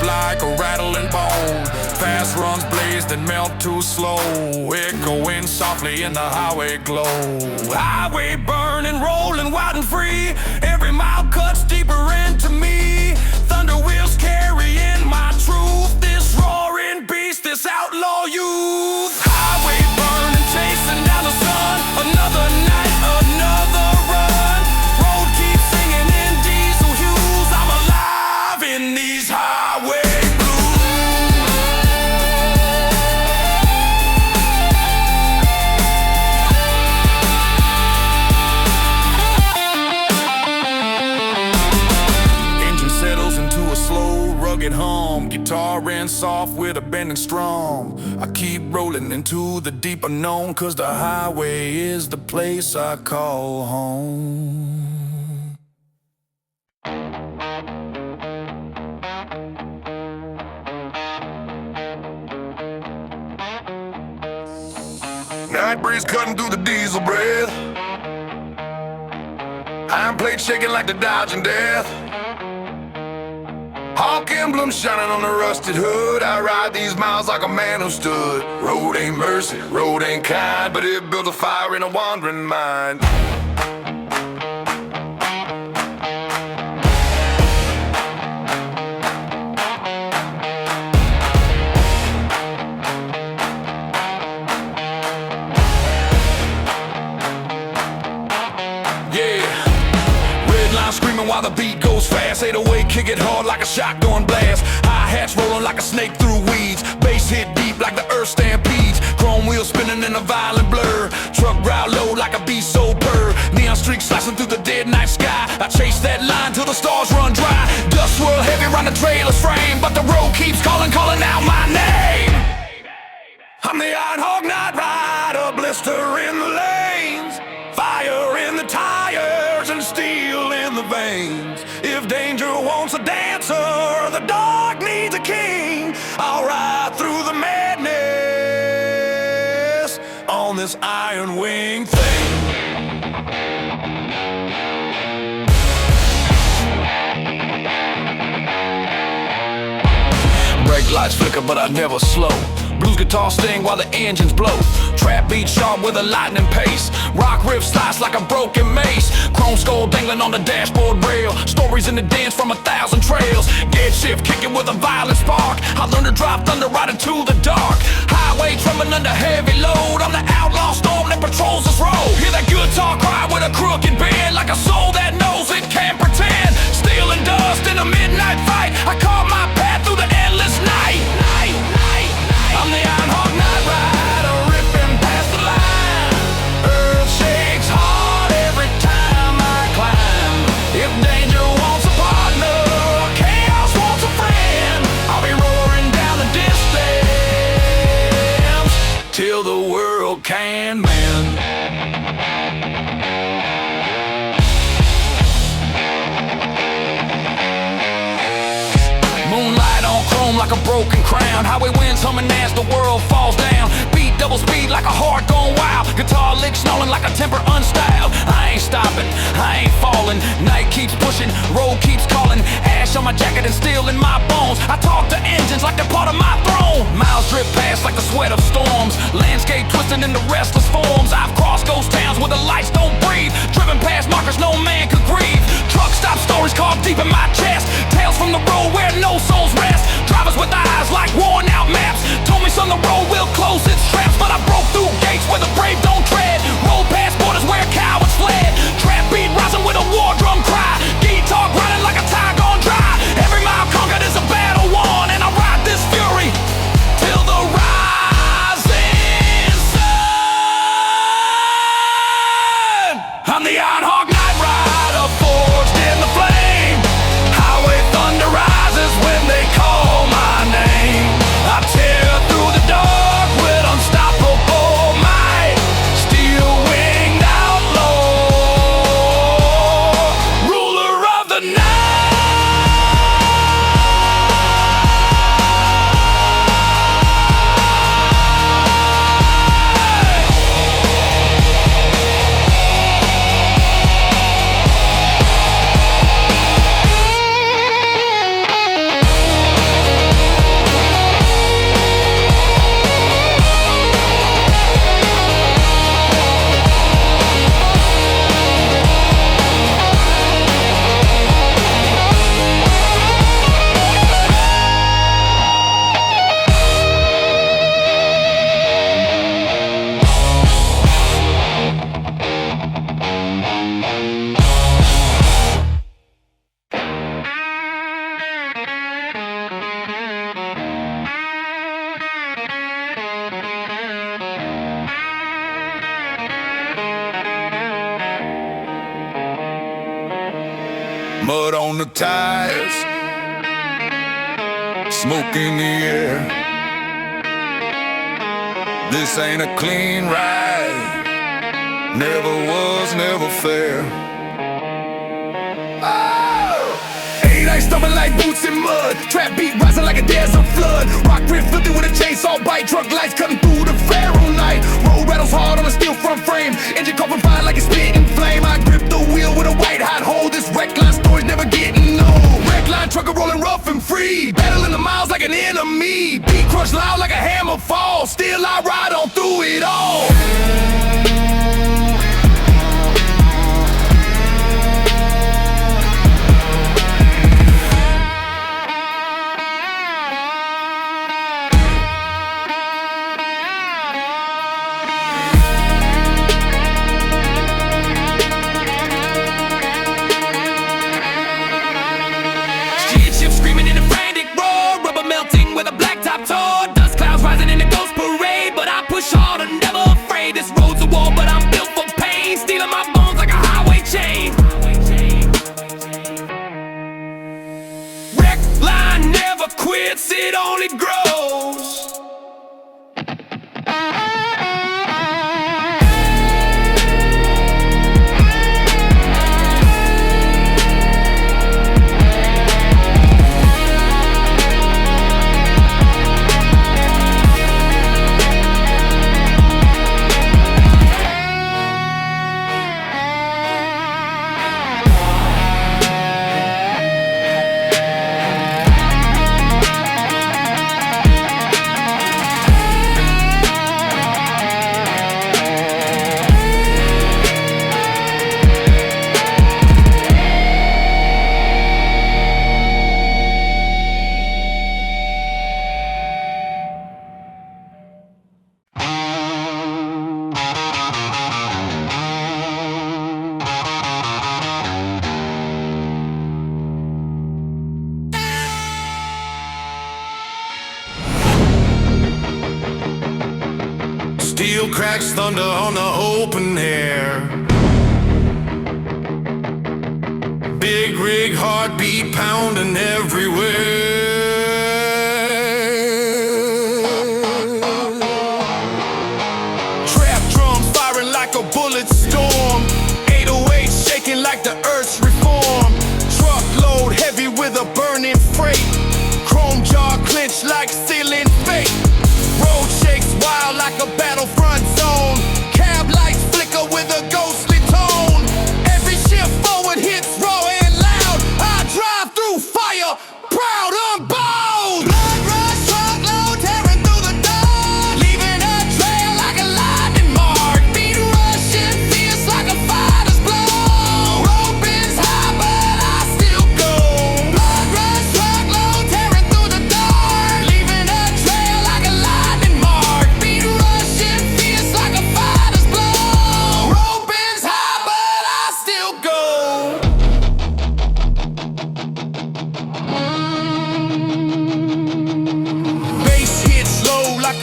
Like a rattling bone, fast runs blazed and melt too slow, echoing softly in the highway glow. Highway burning, rolling wild and free. Every mile cuts deeper into me. Thunder wheels carrying my truth. This roaring beast, this outlaw youth. Highway burning, chasing down the sun. Another night, another run. Road keeps singing in diesel hues. I'm alive in these highways. Hum, guitar in soft with a bending strum. I keep rolling into the deep unknown, 'cause the highway is the place I call home. Night breeze cutting through the diesel breath. Iron plate shaking like the dodging death. Hawk emblem shining on the rusted hood. I ride these miles like a man who stood. Road ain't mercy, road ain't kind, but it builds a fire in a wandering mind. Screaming while the beat goes fast. 808, kick it hard like a shotgun blast. Hi-hats rolling like a snake through weeds. Bass hit deep like the earth stampedes. Chrome wheels spinning in a violent blur. Truck growl low like a beast so purr. Neon streaks slicing through the dead night sky. I chase that line till the stars run dry. Dust swirl heavy around the trailer's frame, but the road keeps calling out my name. I'm the Iron Hog Night Rider, blister in the lanes. Fire in the tires and steel in the veins. If danger wants a dancer, the dark needs a king. I'll ride through the madness on this iron wing thing. Brake lights flicker, but I never slow. Blues guitar sting while the engines blow. Trap beat sharp with a lightning pace. Rock riff slice like a broken mace. Chrome skull dangling on the dashboard rail. Stories in the dance from 1,000 trails. Gear shift kicking with a violent spark. I learned to drive thunder right into the dark. Highway trembling under heavy load. I'm the outlaw storm that patrols this road. Hear that guitar cry with a crooked bend, like a soul that knows it can't pretend. Steel and dust in a midnight fight. I carve my path through the endless night. I'm the Iron Hog Night Rider, ripping past the line. Earth shakes hard every time I climb. If danger wants a partner, or chaos wants a friend, I'll be roaring down the distance till the world can mend. Moonlight on chrome like a broken crown. Highway winds humming as the world falls down. Beat double speed like a heart gone wild. Guitar lick snarling like a temper unstyled. I ain't stopping, I ain't falling. falling. Night keeps pushing, road keeps calling. Ash on my jacket and steel in my bones. I talk to engines like they're part of my throne. Miles drip past like the sweat of storms. Landscape twisting into restless forms. I've crossed ghost towns where the lights don't breathe. Driven past markers no man could breathe. Truck stop stories carved deep in my chest. Tales from the road where no souls rest. Drivers with eyes like worn out maps told me son, the road will close its traps. But I broke through gates where the brave don't tread. Rolled past borders where cowards fled. Trap beat rising with a war drum cry. Guitar grinding like a tie gone dry. Every mile conquered is a battle won. And I ride this fury till the rising sun. I'm the Iron Hawk Night Rider, forged in the flame. Highway thunder rises when they call my name. I tear through the dark with unstoppable might. Steel-winged outlaw, ruler of the night. Mud on the tires, smoke in the air. This ain't a clean ride, never was, never fair. Ain't I stumbling like boots in mud? Trap beat rising like a desert flood. Rock riff lifting with a chainsaw bite. Truck lights cutting through the Pharaoh night. Road rattles hard on a steel front frame. Engine coughing fire like it's spitting flame. I grip the wheel with a white hot hold. This wreck line story's never getting old. Wreck line trucker rolling rough and free. Battling the miles like an enemy. Beat crush loud like a hammer fall. Still I ride on through it all. With a blacktop tour, dust clouds rising in the ghost parade. But I push hard and never afraid. This road's a wall, but I'm built for pain. Stealing my bones like a highway chain. Wreck line never quits, it only grows. Steel cracks thunder on the open air. Big rig heartbeat pounding everywhere. Trap drums firing like a bullet storm. 808 shaking like the earth's reform. Truckload heavy with a burning freight. Chrome jaw clenched like ceiling fate. Road shakes wild like a battlefront zone. Cab lights flicker with a ghostly tone. Every shift forward hits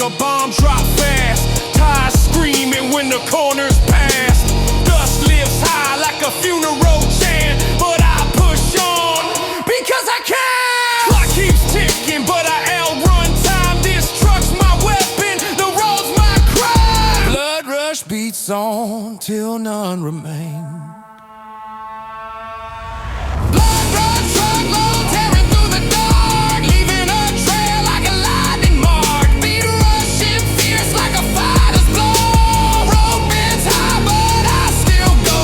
a bomb drop fast. Tires screaming when the corners pass. Dust lifts high like a funeral chant, but I push on because I can. Clock keeps ticking, but I outrun time. This truck's my weapon, the road's my crime. Blood rush beats on till none remain. Blood rush truckload tearing through the dark, leaving a trail like a lightning mark. Beat rushing fierce like a fighter's blow. Road bends high, but I still go.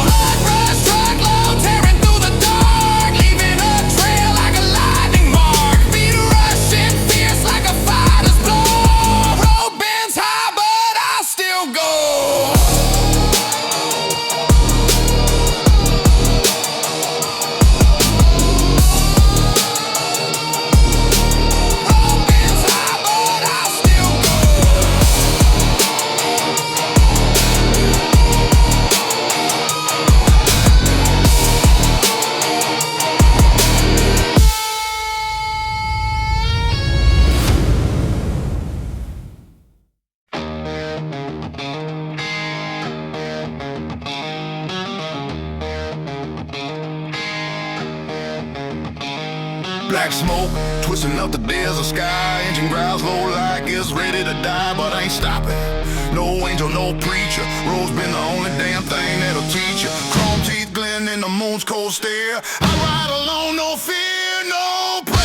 Blood rush truckload tearing through the dark, leaving a trail like a lightning mark. Beat rushing fierce like a fighter's blow. Road bends high, but I still go. Black smoke, twisting up the desert sky. Engine growls low like it's ready to die, but ain't stopping. No angel, no preacher. Road's been the only damn thing that'll teach you. Chrome teeth glint in the moon's cold stare. I ride alone, no fear, no prayer.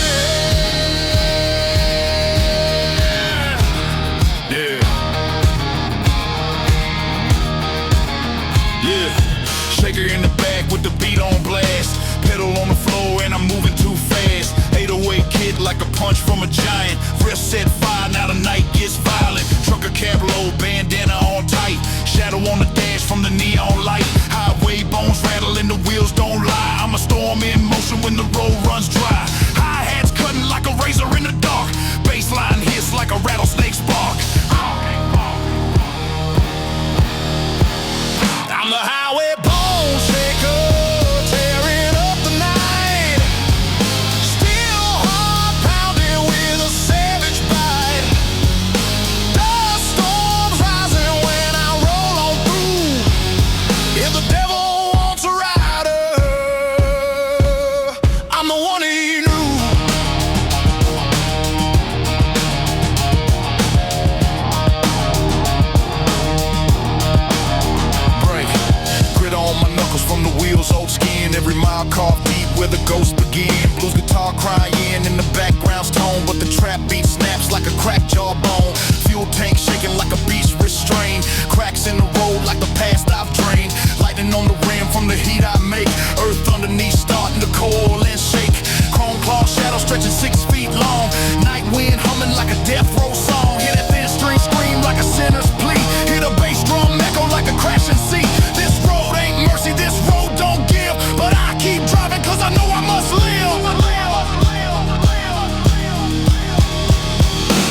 Yeah. Yeah. Shaker in the back with the beat on blast. Pedal on the floor and I'm moving too fast. 808 kid like a punch from a giant. Riffs set fire, now the night gets violent. Trucker cab low, bandana on tight. Shadow on the dash from the neon light. Highway bones rattling, the wheels don't lie. I'm a storm in motion when the road runs dry. Hi-hats cutting like a razor in the dark. Bassline hits like a rattlesnake's bark. I'm the highway bone shaker, tearing up the night. Still heart pounding with a savage bite. Dust storms rising when I roll on through. If the devil wants a rider, I'm the one he knew. From the wheels, old skin, every mile carved deep where the ghosts begin. Blues guitar crying in the background's tone, but the trap beat snaps like a cracked jawbone. Fuel tank shaking like a beast restrained. Cracks in the road like the past I've drained. Lightning on the rim from the heat I make. Earth underneath starting to coil and shake. Chrome claw shadow stretching 6 feet long. Night wind humming like a death row song. Hear that thin string scream like a sinner's plea. Hear the bass drum echo like a crashing sea. This road ain't mercy, this road don't give. But I keep driving cause I know I must live.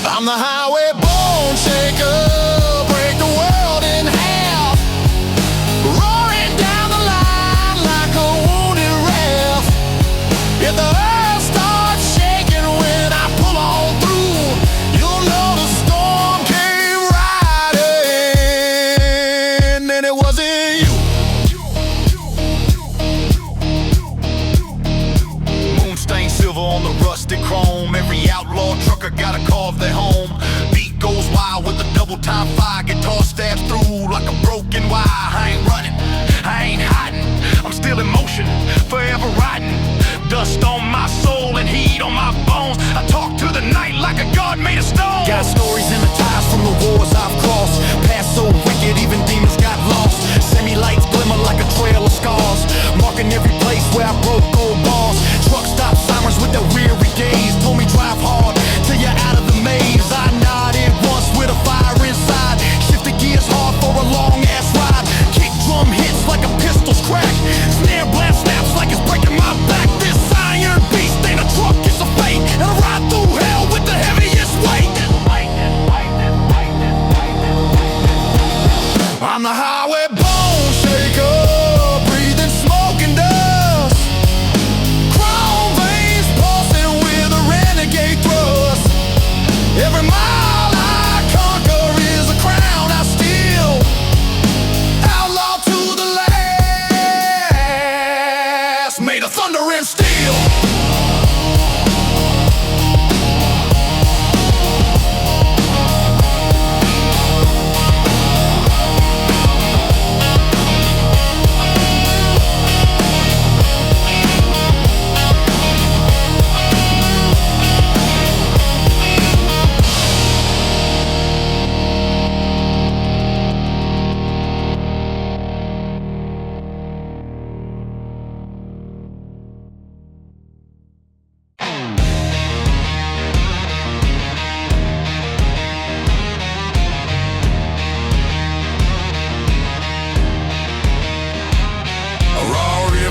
I'm the highway bone shaker, break the world in half. Roaring down the line like a wounded ref. If the earth starts shaking when I pull on through, you'll know the storm came riding, and it wasn't you. Moonstained silver on the rusted chrome. Every outlaw trucker gotta carve their home. Beat goes wild with a double time fire. Guitar stabs through like a broken wire. I ain't running, I ain't hiding. I'm still in motion, forever riding. Dust on my soul and heat on my bones. I talk to the night like a god made of stone. Got stories in the ties from the wars I've crossed. Past so wicked, even demons got lost. Semi-lights glimmer like a trail of scars, marking every place where I broke gold bars. Truck stop sirens with their weary gaze told me drive hard till you're out of the maze. I nodded once with a fire inside. Shifted gears hard for a long ass ride. Kick drum hits like a pistol's crack. Snare blast snaps like it's breaking my back. This iron beast ain't a truck, it's a fate. And I ride through hell with the heaviest weight. I'm the highway bone shaker, breathing smoke and dust. tracks made of thunder and steel.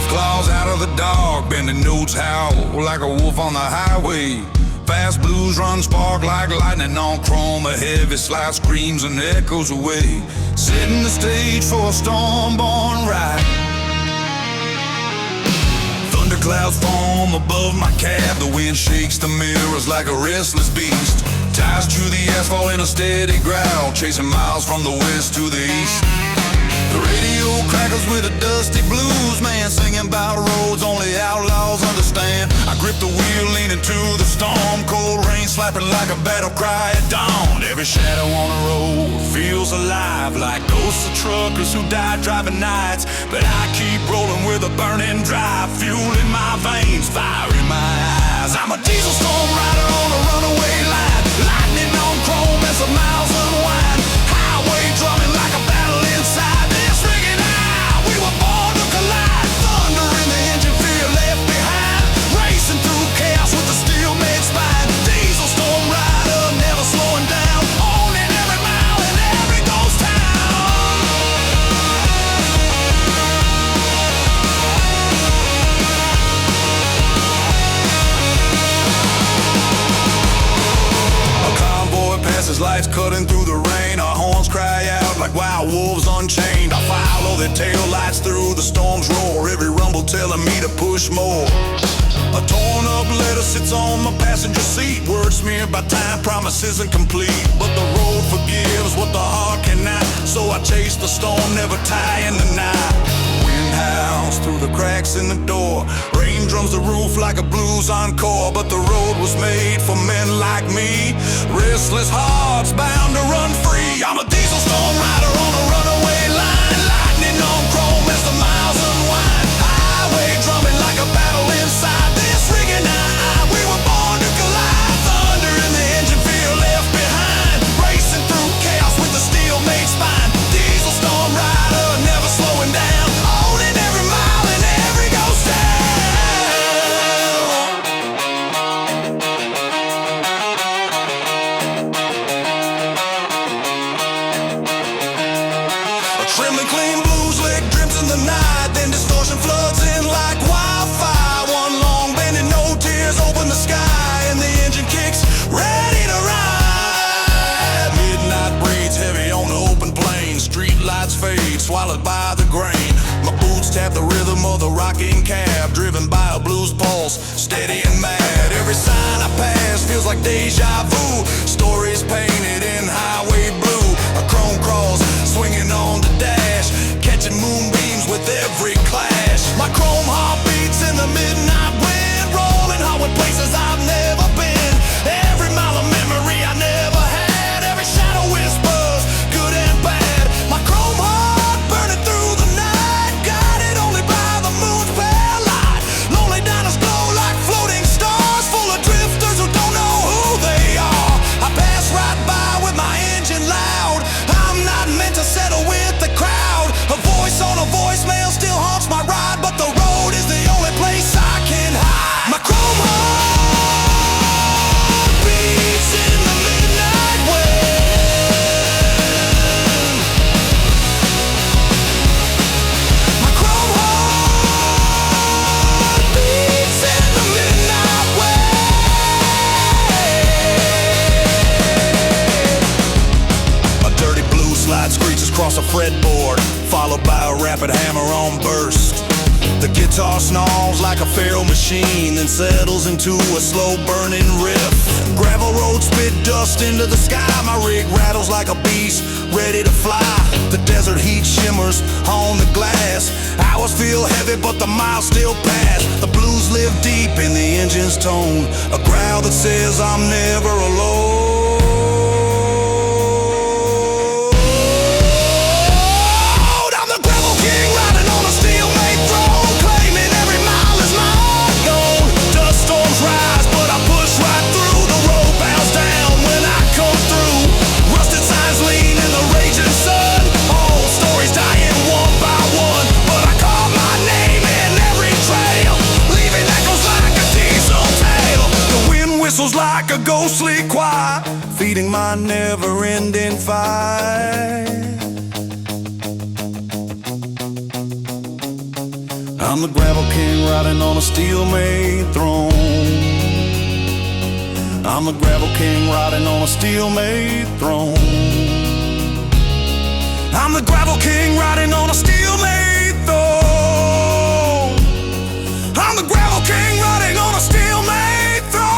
Claws out of the dark, bending notes howl like a wolf on the highway. Fast blues run spark like lightning on chrome. A heavy slide screams and echoes away, setting the stage for a storm-born ride. Thunderclouds form above my cab. The wind shakes the mirrors like a restless beast. Ties through the asphalt in a steady growl, chasing miles from the west to the east. The radio crackles with a dusty blues man, singing about roads only outlaws understand. I grip the wheel leaning to the storm, cold rain slapping like a battle cry at dawn. Every shadow on the road feels alive, like ghosts of truckers who died driving nights. But I keep rolling with a burning drive, fuel in my veins, fire in my eyes. I'm a diesel storm rider on a runaway line, lightning on chrome as the miles unwind. Highway drumming like a battle inside. Lights cutting through the rain, our horns cry out like wild wolves unchained. I follow their tail lights through the storm's roar, every rumble telling me to push more. A torn up letter sits on my passenger seat, words smeared by time, promises incomplete. But the road forgives what the heart cannot, so I chase the storm, never tying the knot. Wind howls through the cracks in the door, rain drums the roof like a blues encore. But the road was made for men like me, restless hearts bound to run free. I'm a diesel storm rider on a runaway line, lightning on chrome as the miles unwind. Highway drumming like a battle inside this ring and we were born to collide. Thunder in the engine, fear left behind, racing through chaos with the steel-made spine. Diesel storm rider, never slowing down, owning every mile and every ghost town. Trembling clean blues, leg drips in the night, then distortion floods in like wildfire. One long bending, no tears, open the sky, and the engine kicks, ready to ride. Midnight breathes heavy on the open plain, street lights fade, swallowed by the grain. My boots tap the rhythm of the rocking cab, driven by a blues pulse, steady and mad. Every sign I pass feels like deja vu, stories painted in highway blue. A chrome cross swinging on the dash, catching moonbeams with every clash. My chrome heart beats in the midnight wind, rolling hard with places I've never been. Every mile of memory I never had, every shadow whispers, good and bad. My chrome heart burning through the night, guided only by the moon's pale light. Lonely diners glow like floating stars, full of drifters who don't know who they are. I pass right by with my engine loud, I'm not meant to settle with the crowd. A voice on a voicemail still haunts my ride, but the road is the only place I can hide. My chrome heart beats in the midnight wind. My chrome heart beats in the midnight wind. A dirty blue slide screeches across a fretboard, followed by a rapid hammer-on burst. The guitar snarls like a feral machine, then settles into a slow burning riff. Gravel roads spit dust into the sky. My rig rattles like a beast ready to fly. The desert heat shimmers on the glass. Hours feel heavy but the miles still pass. The blues live deep in the engine's tone, a growl that says I'm never alone. I'm the gravel king riding on a steel-made throne, claiming every mile is my own. Dust storms rise but I push right through. The road bows down when I come through. Rusted signs lean in the raging sun. Old stories dying one by one, but I carve my name in every trail, leaving echoes like a diesel tail. The wind whistles like a ghostly choir, feeding my never-ending fight. I'm the gravel king riding on a steel-made throne. I'm the gravel king riding on a steel-made throne. I'm the gravel king riding on a steel-made throne. I'm the gravel king riding on a steel-made throne.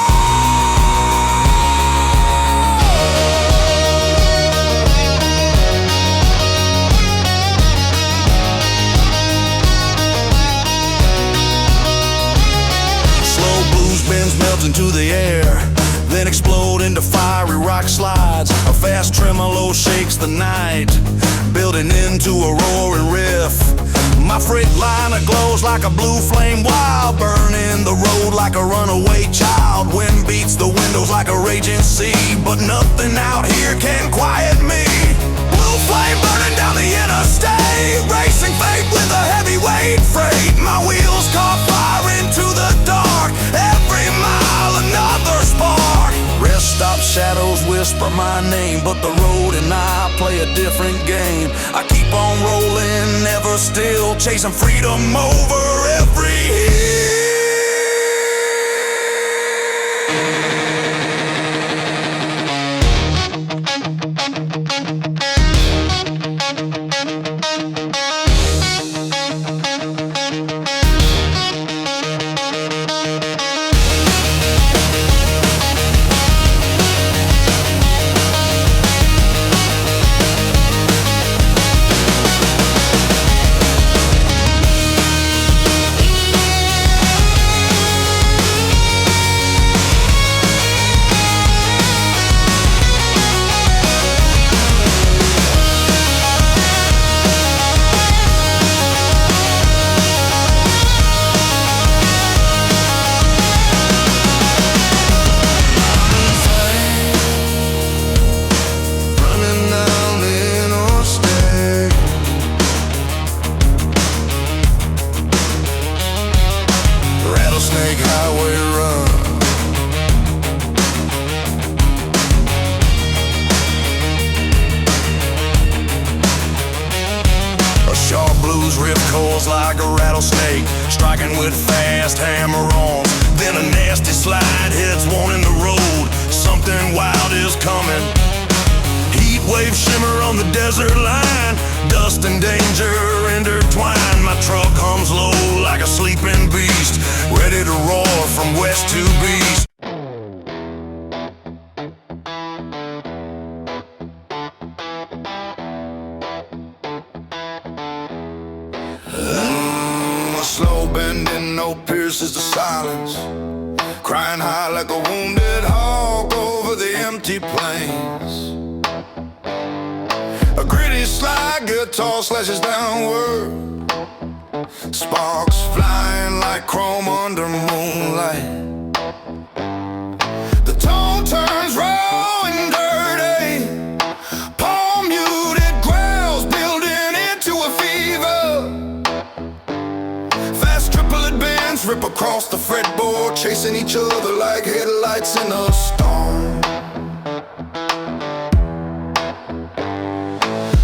Slow blues bends melt into the air, then explode into fiery rock slides. A fast tremolo shakes the night, building into a roaring riff. My Freightliner glows like a blue flame wild, burning the road like a runaway child. Wind beats the windows like a raging sea, but nothing out here can quiet me. Blue flame burning down the interstate, racing fate with a heavyweight freight. My wheels caught fire into the dark, every mile another spark. Rest stop shadows whisper my name, but the road and I play a different game. I keep on rolling, never still, chasing freedom over every hill. Riff coils like a rattlesnake, striking with fast hammer-ons. Then a nasty slide hits one in the road. Something wild is coming. Heat wave shimmer on the desert line. Dust and danger intertwine. My truck hums low like a sleeping beast, ready to roar from west to east. Slow bending, no pierces the silence, crying high like a wounded hawk over the empty plains. A gritty slide guitar slashes downward, sparks flying like chrome under moonlight. The tone turns raw and dirty, palm muted growls building into a fever. Fast triplet bands rip across the fretboard, chasing each other like headlights in a storm.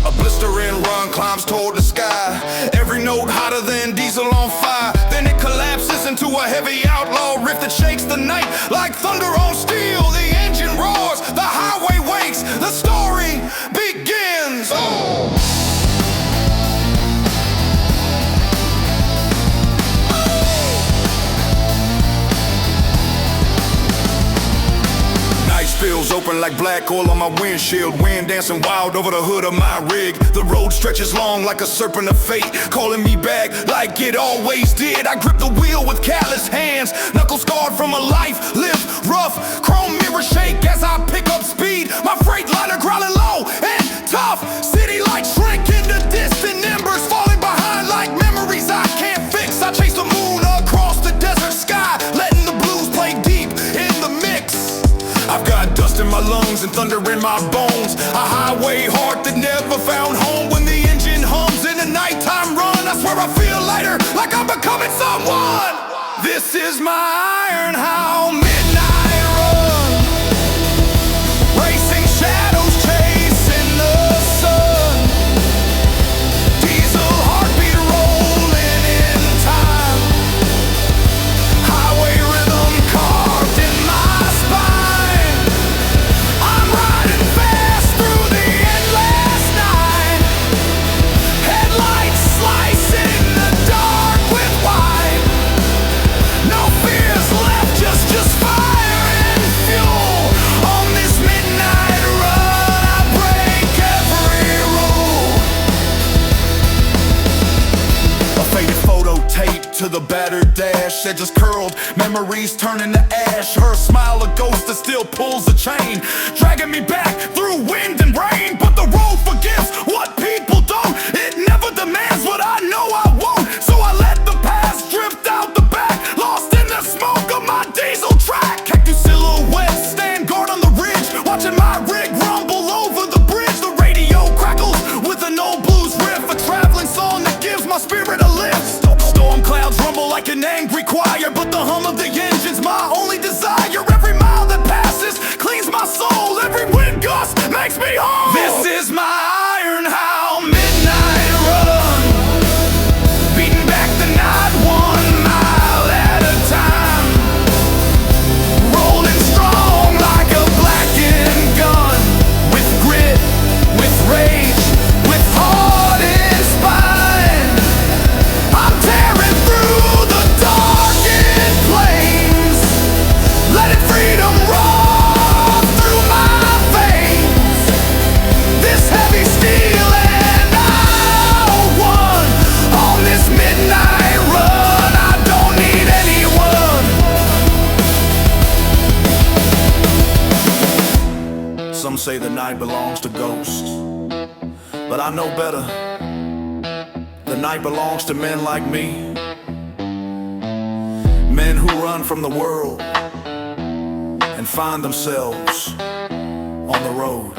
A blistering run climbs toward the sky, every note hotter than diesel on fire. Then it collapses into a heavy outlaw riff that shakes the night like thunder on steel. The engine roars, the highway wakes, the story begins. open like black oil on my windshield. Wind dancing wild over the hood of my rig. The road stretches long like a serpent of fate, calling me back like it always did. I grip the wheel with callous hands, knuckles scarred from a life lived rough. Chrome mirror shake as I pick up speed. My freight liner growling low and tough. City lights shrink into distant embers, falling behind like memories I can't fix. I chase the moon across the desert sky, letting the blues play deep in the mix. I've got dust in my lungs and thunder in my bones, a highway heart that never found home. When the engine hums in a nighttime run, I swear I feel lighter, like I'm becoming someone. This is my iron how midnight run, racing shadows chasing the sun. Diesel heartbeat rolling in time, highway rhythm carved in my spine. I'm riding fast through the endless night, headlights slicing the dark with white. No fears left, just fire and fuel. On this midnight run, I break every rule. A faded photo taped to the battered dash, edges curled, memories turning to ash. Her smile, a ghost that still pulls a chain, dragging me back through wind and rain. But the road forgives what people don't. It never demands what I know I won't. So I let the past drift out the back, lost in the smoke of my diesel track. Cactus silhouettes stand guard on the ridge, watching my rig rumble over the bridge. The radio crackles with an old blues riff, a traveling song that gives my spirit a lift. Storm clouds rumble like an angry choir, but the hum of the engine's my only desire. Every mile that passes cleans my soul, every wind gust makes me whole. This is my iron how midnight run, beating back the night 1 mile at a time, rolling strong like a blackened gun, with grit, with rage, with heart and spine. I'm tearing through the darkened plains, letting freedom roar through my veins. This heavy steel and I'll run on this midnight run. I don't need anyone. Some say the night belongs to ghosts, but I know better. The night belongs to men like me, men who run from the world and find themselves on the road.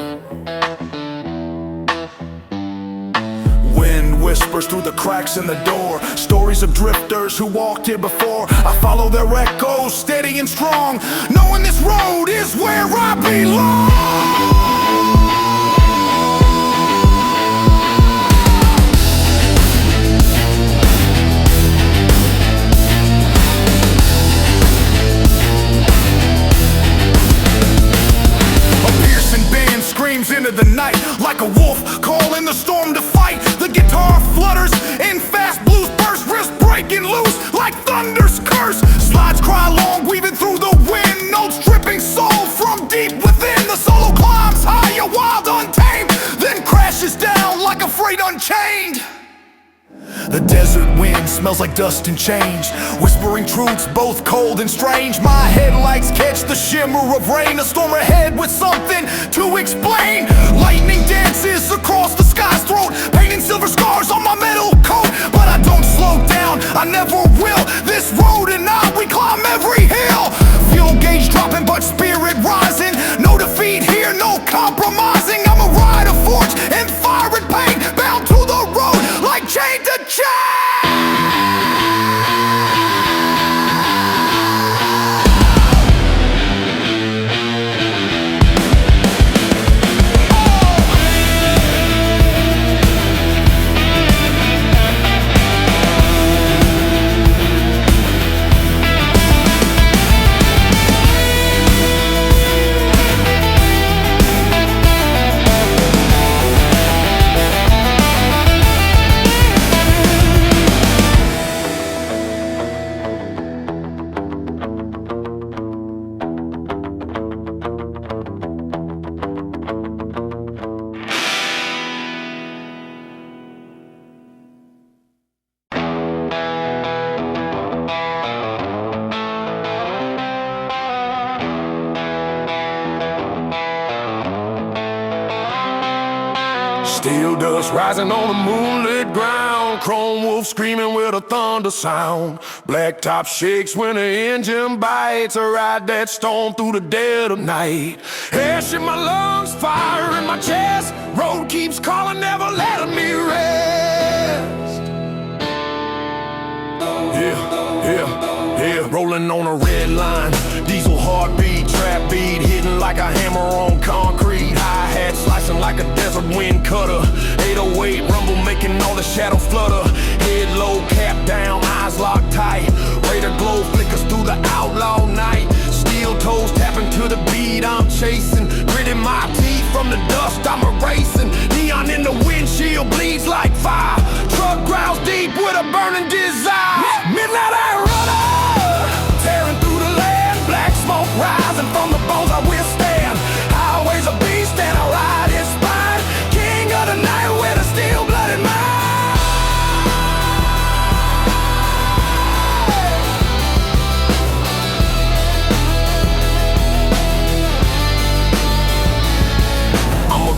Wind whispers through the cracks in the door, stories of drifters who walked here before. I follow their echoes, steady and strong, knowing this road is where I belong. Screams into the night like a wolf calling the storm to fight. The guitar flutters in fast blues bursts, wrists breaking loose like thunder's curse. Slides cry long, weaving through the wind, notes dripping soul from deep within. The solo climbs higher, wild, untamed, then crashes down like a freight unchained. The desert wind smells like dust and change, whispering truths both cold and strange. My headlights catch the shimmer of rain, a storm ahead with something to explain. Lightning dances across the sky's throat, painting silver scars on my metal coat. But I don't slow down, I never will. This road and I, we climb every hill. Fuel gauge dropping but spirit rising, no defeat here, no compromising. I'm a rider forged in fire and pain, bound to the road like chain to chain. Steel dust rising on the moonlit ground. Chrome wolf screaming with a thunder sound. Blacktop shakes when the engine bites. A ride that storm through the dead of night. Ash in my lungs, fire in my chest. Road keeps calling, never letting me rest. Yeah, rolling on a red line. Diesel heartbeat, trap beat, hitting like a hammer on concrete. Hi-hat slicing like a desert wind cutter. 808 rumble making all the shadows flutter. Head low, cap down, eyes locked tight. Radar glow flickers through the outlaw night. Steel toes tapping to the beat I'm chasing. Gritting my teeth from the dust I'm erasing. Neon in the windshield bleeds like fire. Truck growls deep with a burning desire. Midnight I runner, tearing through the land. Black smoke rising from the bones I withstand. Highway's a beast and I ride his spine. King of the night with a steel-blooded mind.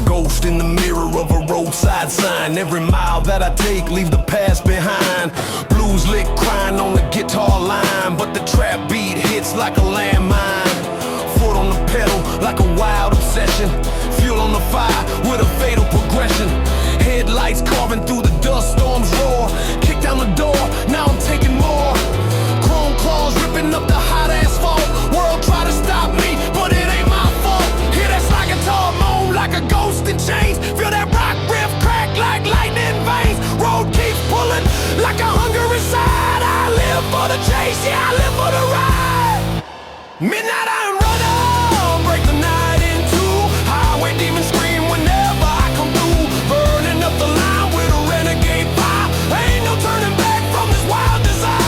Ghost in the mirror of a roadside sign. Every mile that I take leave the past behind. Blues lick crying on the guitar line, but the trap beat hits like a landmine. Foot on the pedal like a wild obsession. Fuel on the fire with a fatal progression. Headlights carving through the dust storm's roar. Kick down the door, now I'm taking more. Chrome claws ripping up the hot asphalt. World try to stop me, but it ain't my fault. Hear that slide guitar moan like a ghost in chains. Feel that rock riff crack like lightning veins. Road keeps pulling like a hunger inside. I live for the chase, yeah, I live for the ride. Midnight I'm running, break the night in two. Highway demons scream whenever I come through. Burning up the line with a renegade fire. Ain't no turning back from this wild desire.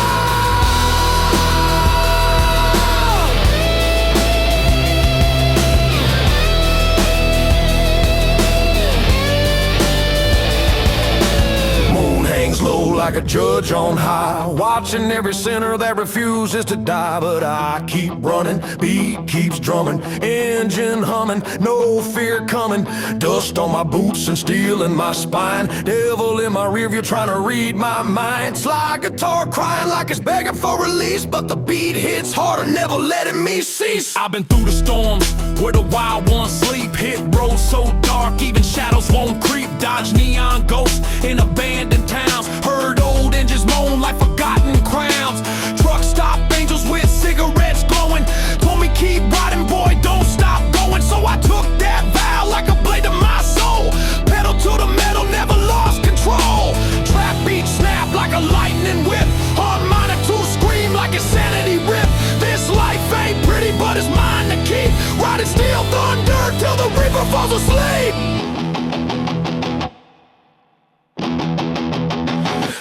Low like a judge on high, watching every sinner that refuses to die. But I keep running, beat keeps drumming, engine humming, no fear coming. Dust on my boots and steel in my spine. Devil in my rearview trying to read my mind. Slide guitar crying like it's begging for release, but the beat hits harder, never letting me cease. I've been through the storms where the wild ones sleep. Hit roads so dark even shadows won't creep. Dodge neon ghosts in abandoned towns. Heard old engines moan like forgotten crowns. Truck stop angels with cigarettes glowing. Told me keep riding, boy, don't stop going. So I took that vow like a blade to my soul. Pedal to the metal, never lost control. Trap beat snap like a lightning whip. Hard minor to scream like insanity rip. This life ain't pretty, but it's mine to keep. Riding steel thunder till the reaper falls asleep.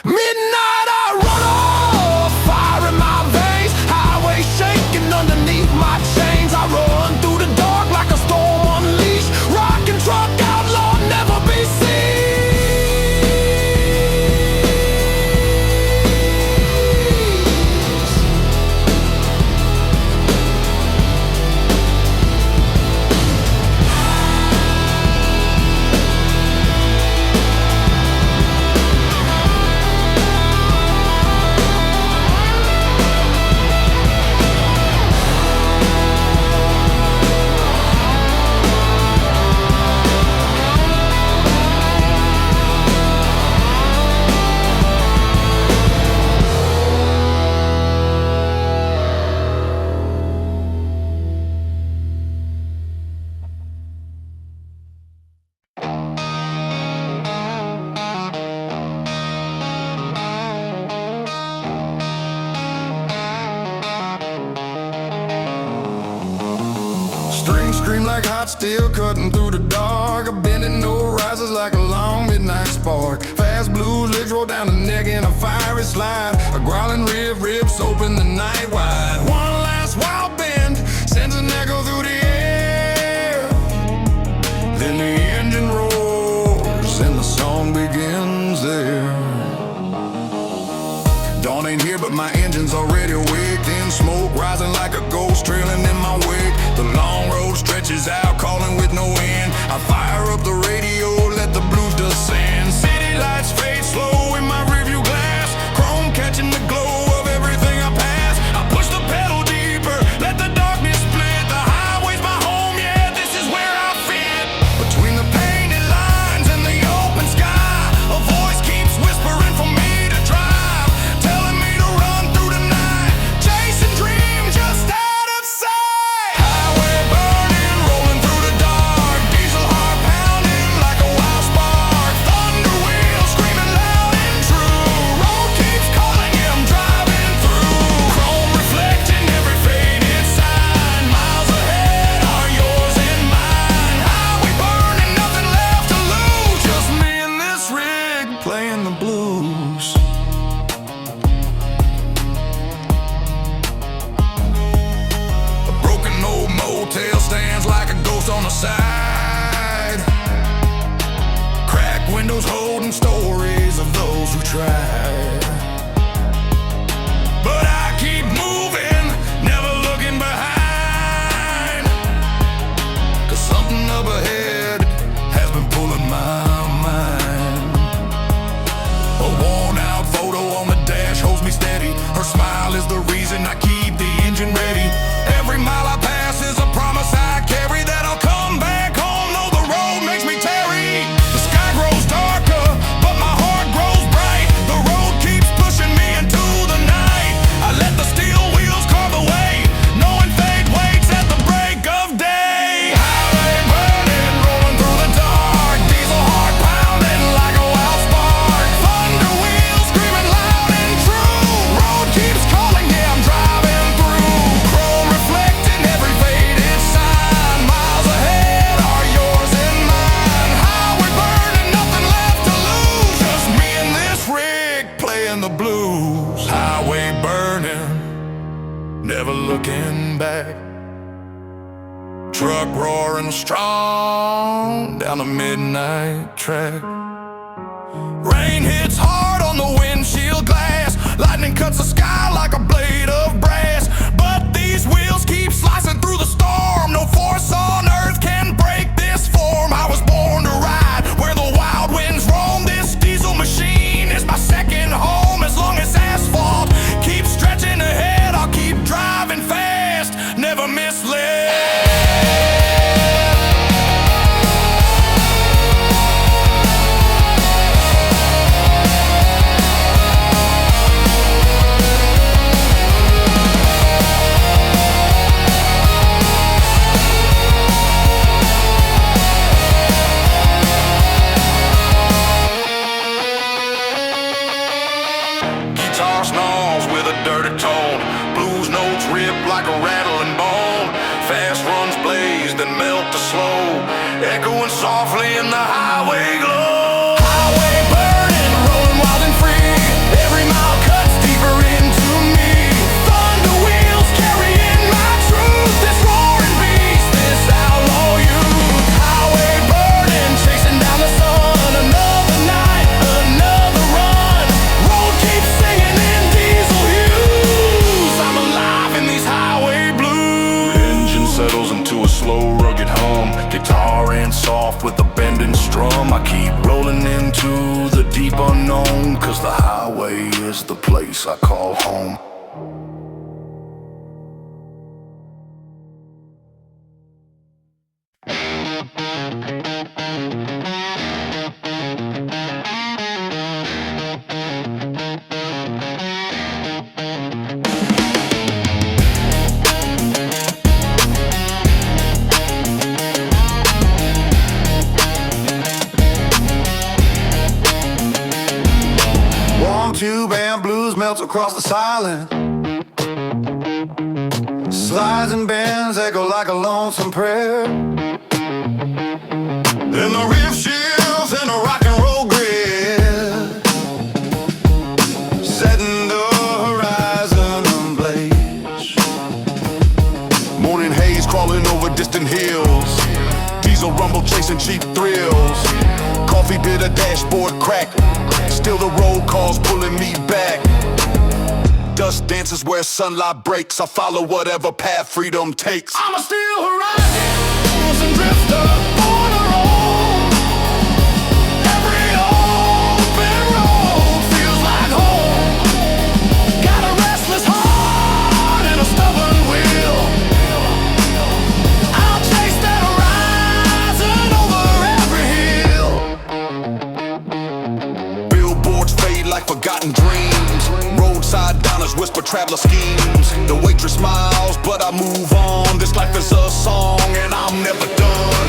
Midnight I run off, fire in my veins. Highway shaking underneath my chains. I run through the dark like a storm unleashed. Rockin' truck outlaw, never be seen. Strings scream like hot steel cutting through the dark. A bending no rises like a long midnight spark. Fast blues legs roll down the neck in a fiery slide. A growling riff rips open the night wide. One last wild bend sends an echo through the air. Then the engine roars and the song begins there. Dawn ain't here but my engine's already awake. Then smoke rising like a ghost trailing in my wake. The long road stretches out, calling with no end. I fire up the radio, let the blues dust wheels on the side, cracked windows holding stories of those who tried. But I keep moving, never looking behind, 'cause something up ahead has been pulling my mind. A worn out photo on the dash holds me steady. Her smile is the reason I keep the engine ready. Every mile I pass is a promise I carry, that I'll come back home, though the road makes me tarry. The sky grows darker, but my heart grows bright. The road keeps pushing me into the night. I let the steel wheels carve the way, knowing fate waits at the break of day. Highway burning, rolling through the dark, diesel heart pounding like a wild spark. Thunder wheels screaming loud and true. Road keeps calling, yeah, I'm driving through. Chrome reflecting every faded sign. Miles ahead are yours and mine. Highway burning, nothing left to lose. Just me and this rig playing the blues. Highway burning, never looking back. Truck roaring strong down the midnight track. Rain hits hard on the windshield glass. Lightning cuts the sky like a blade of brass. But these wheels keep slicing through the storm. No force on earth can break this form. I was born to ride where the wild winds roam. This diesel machine is my second home. As long as asphalt keeps stretching ahead, I'll keep driving fast, never misled. Guitar snarls with a dirty tone. Blues notes rip like a rattling bone. Fast runs blaze, then melt to slow, echoing softly in the highway glow. Highway burning, rolling wild and free. Every mile cuts deeper into me. Thunder wheels carrying my truth. This roaring beast, this outlaw youth. Highway burning, chasing down the sun. Another night, another run. Road keeps singing in diesel hues. I'm alive in these highway blues. Engine settles into a slow, rugged hum. Guitar and soft with a bending strum. I keep rolling into the deep unknown, 'cause the highway is the place I call home. Warm tube and blues melts across the silence. Slides and bends echo like a lonesome prayer. Then the riff shifts in a rock and roll grid, setting the horizon ablaze. Morning haze crawling over distant hills. Diesel rumble chasing cheap thrills. Coffee bitter dashboard crack. Still the road calls pulling me back. Dust dances where sunlight breaks. I follow whatever path freedom takes. I'm a steel horizon drifter on a roll. Every open road feels like home. Got a restless heart and a stubborn will. I'll chase that horizon over every hill. Billboards fade like forgotten dreams. Roadside diners whisper traveler schemes. The waitress smiles, but I move on. This life is a song and I'm never done.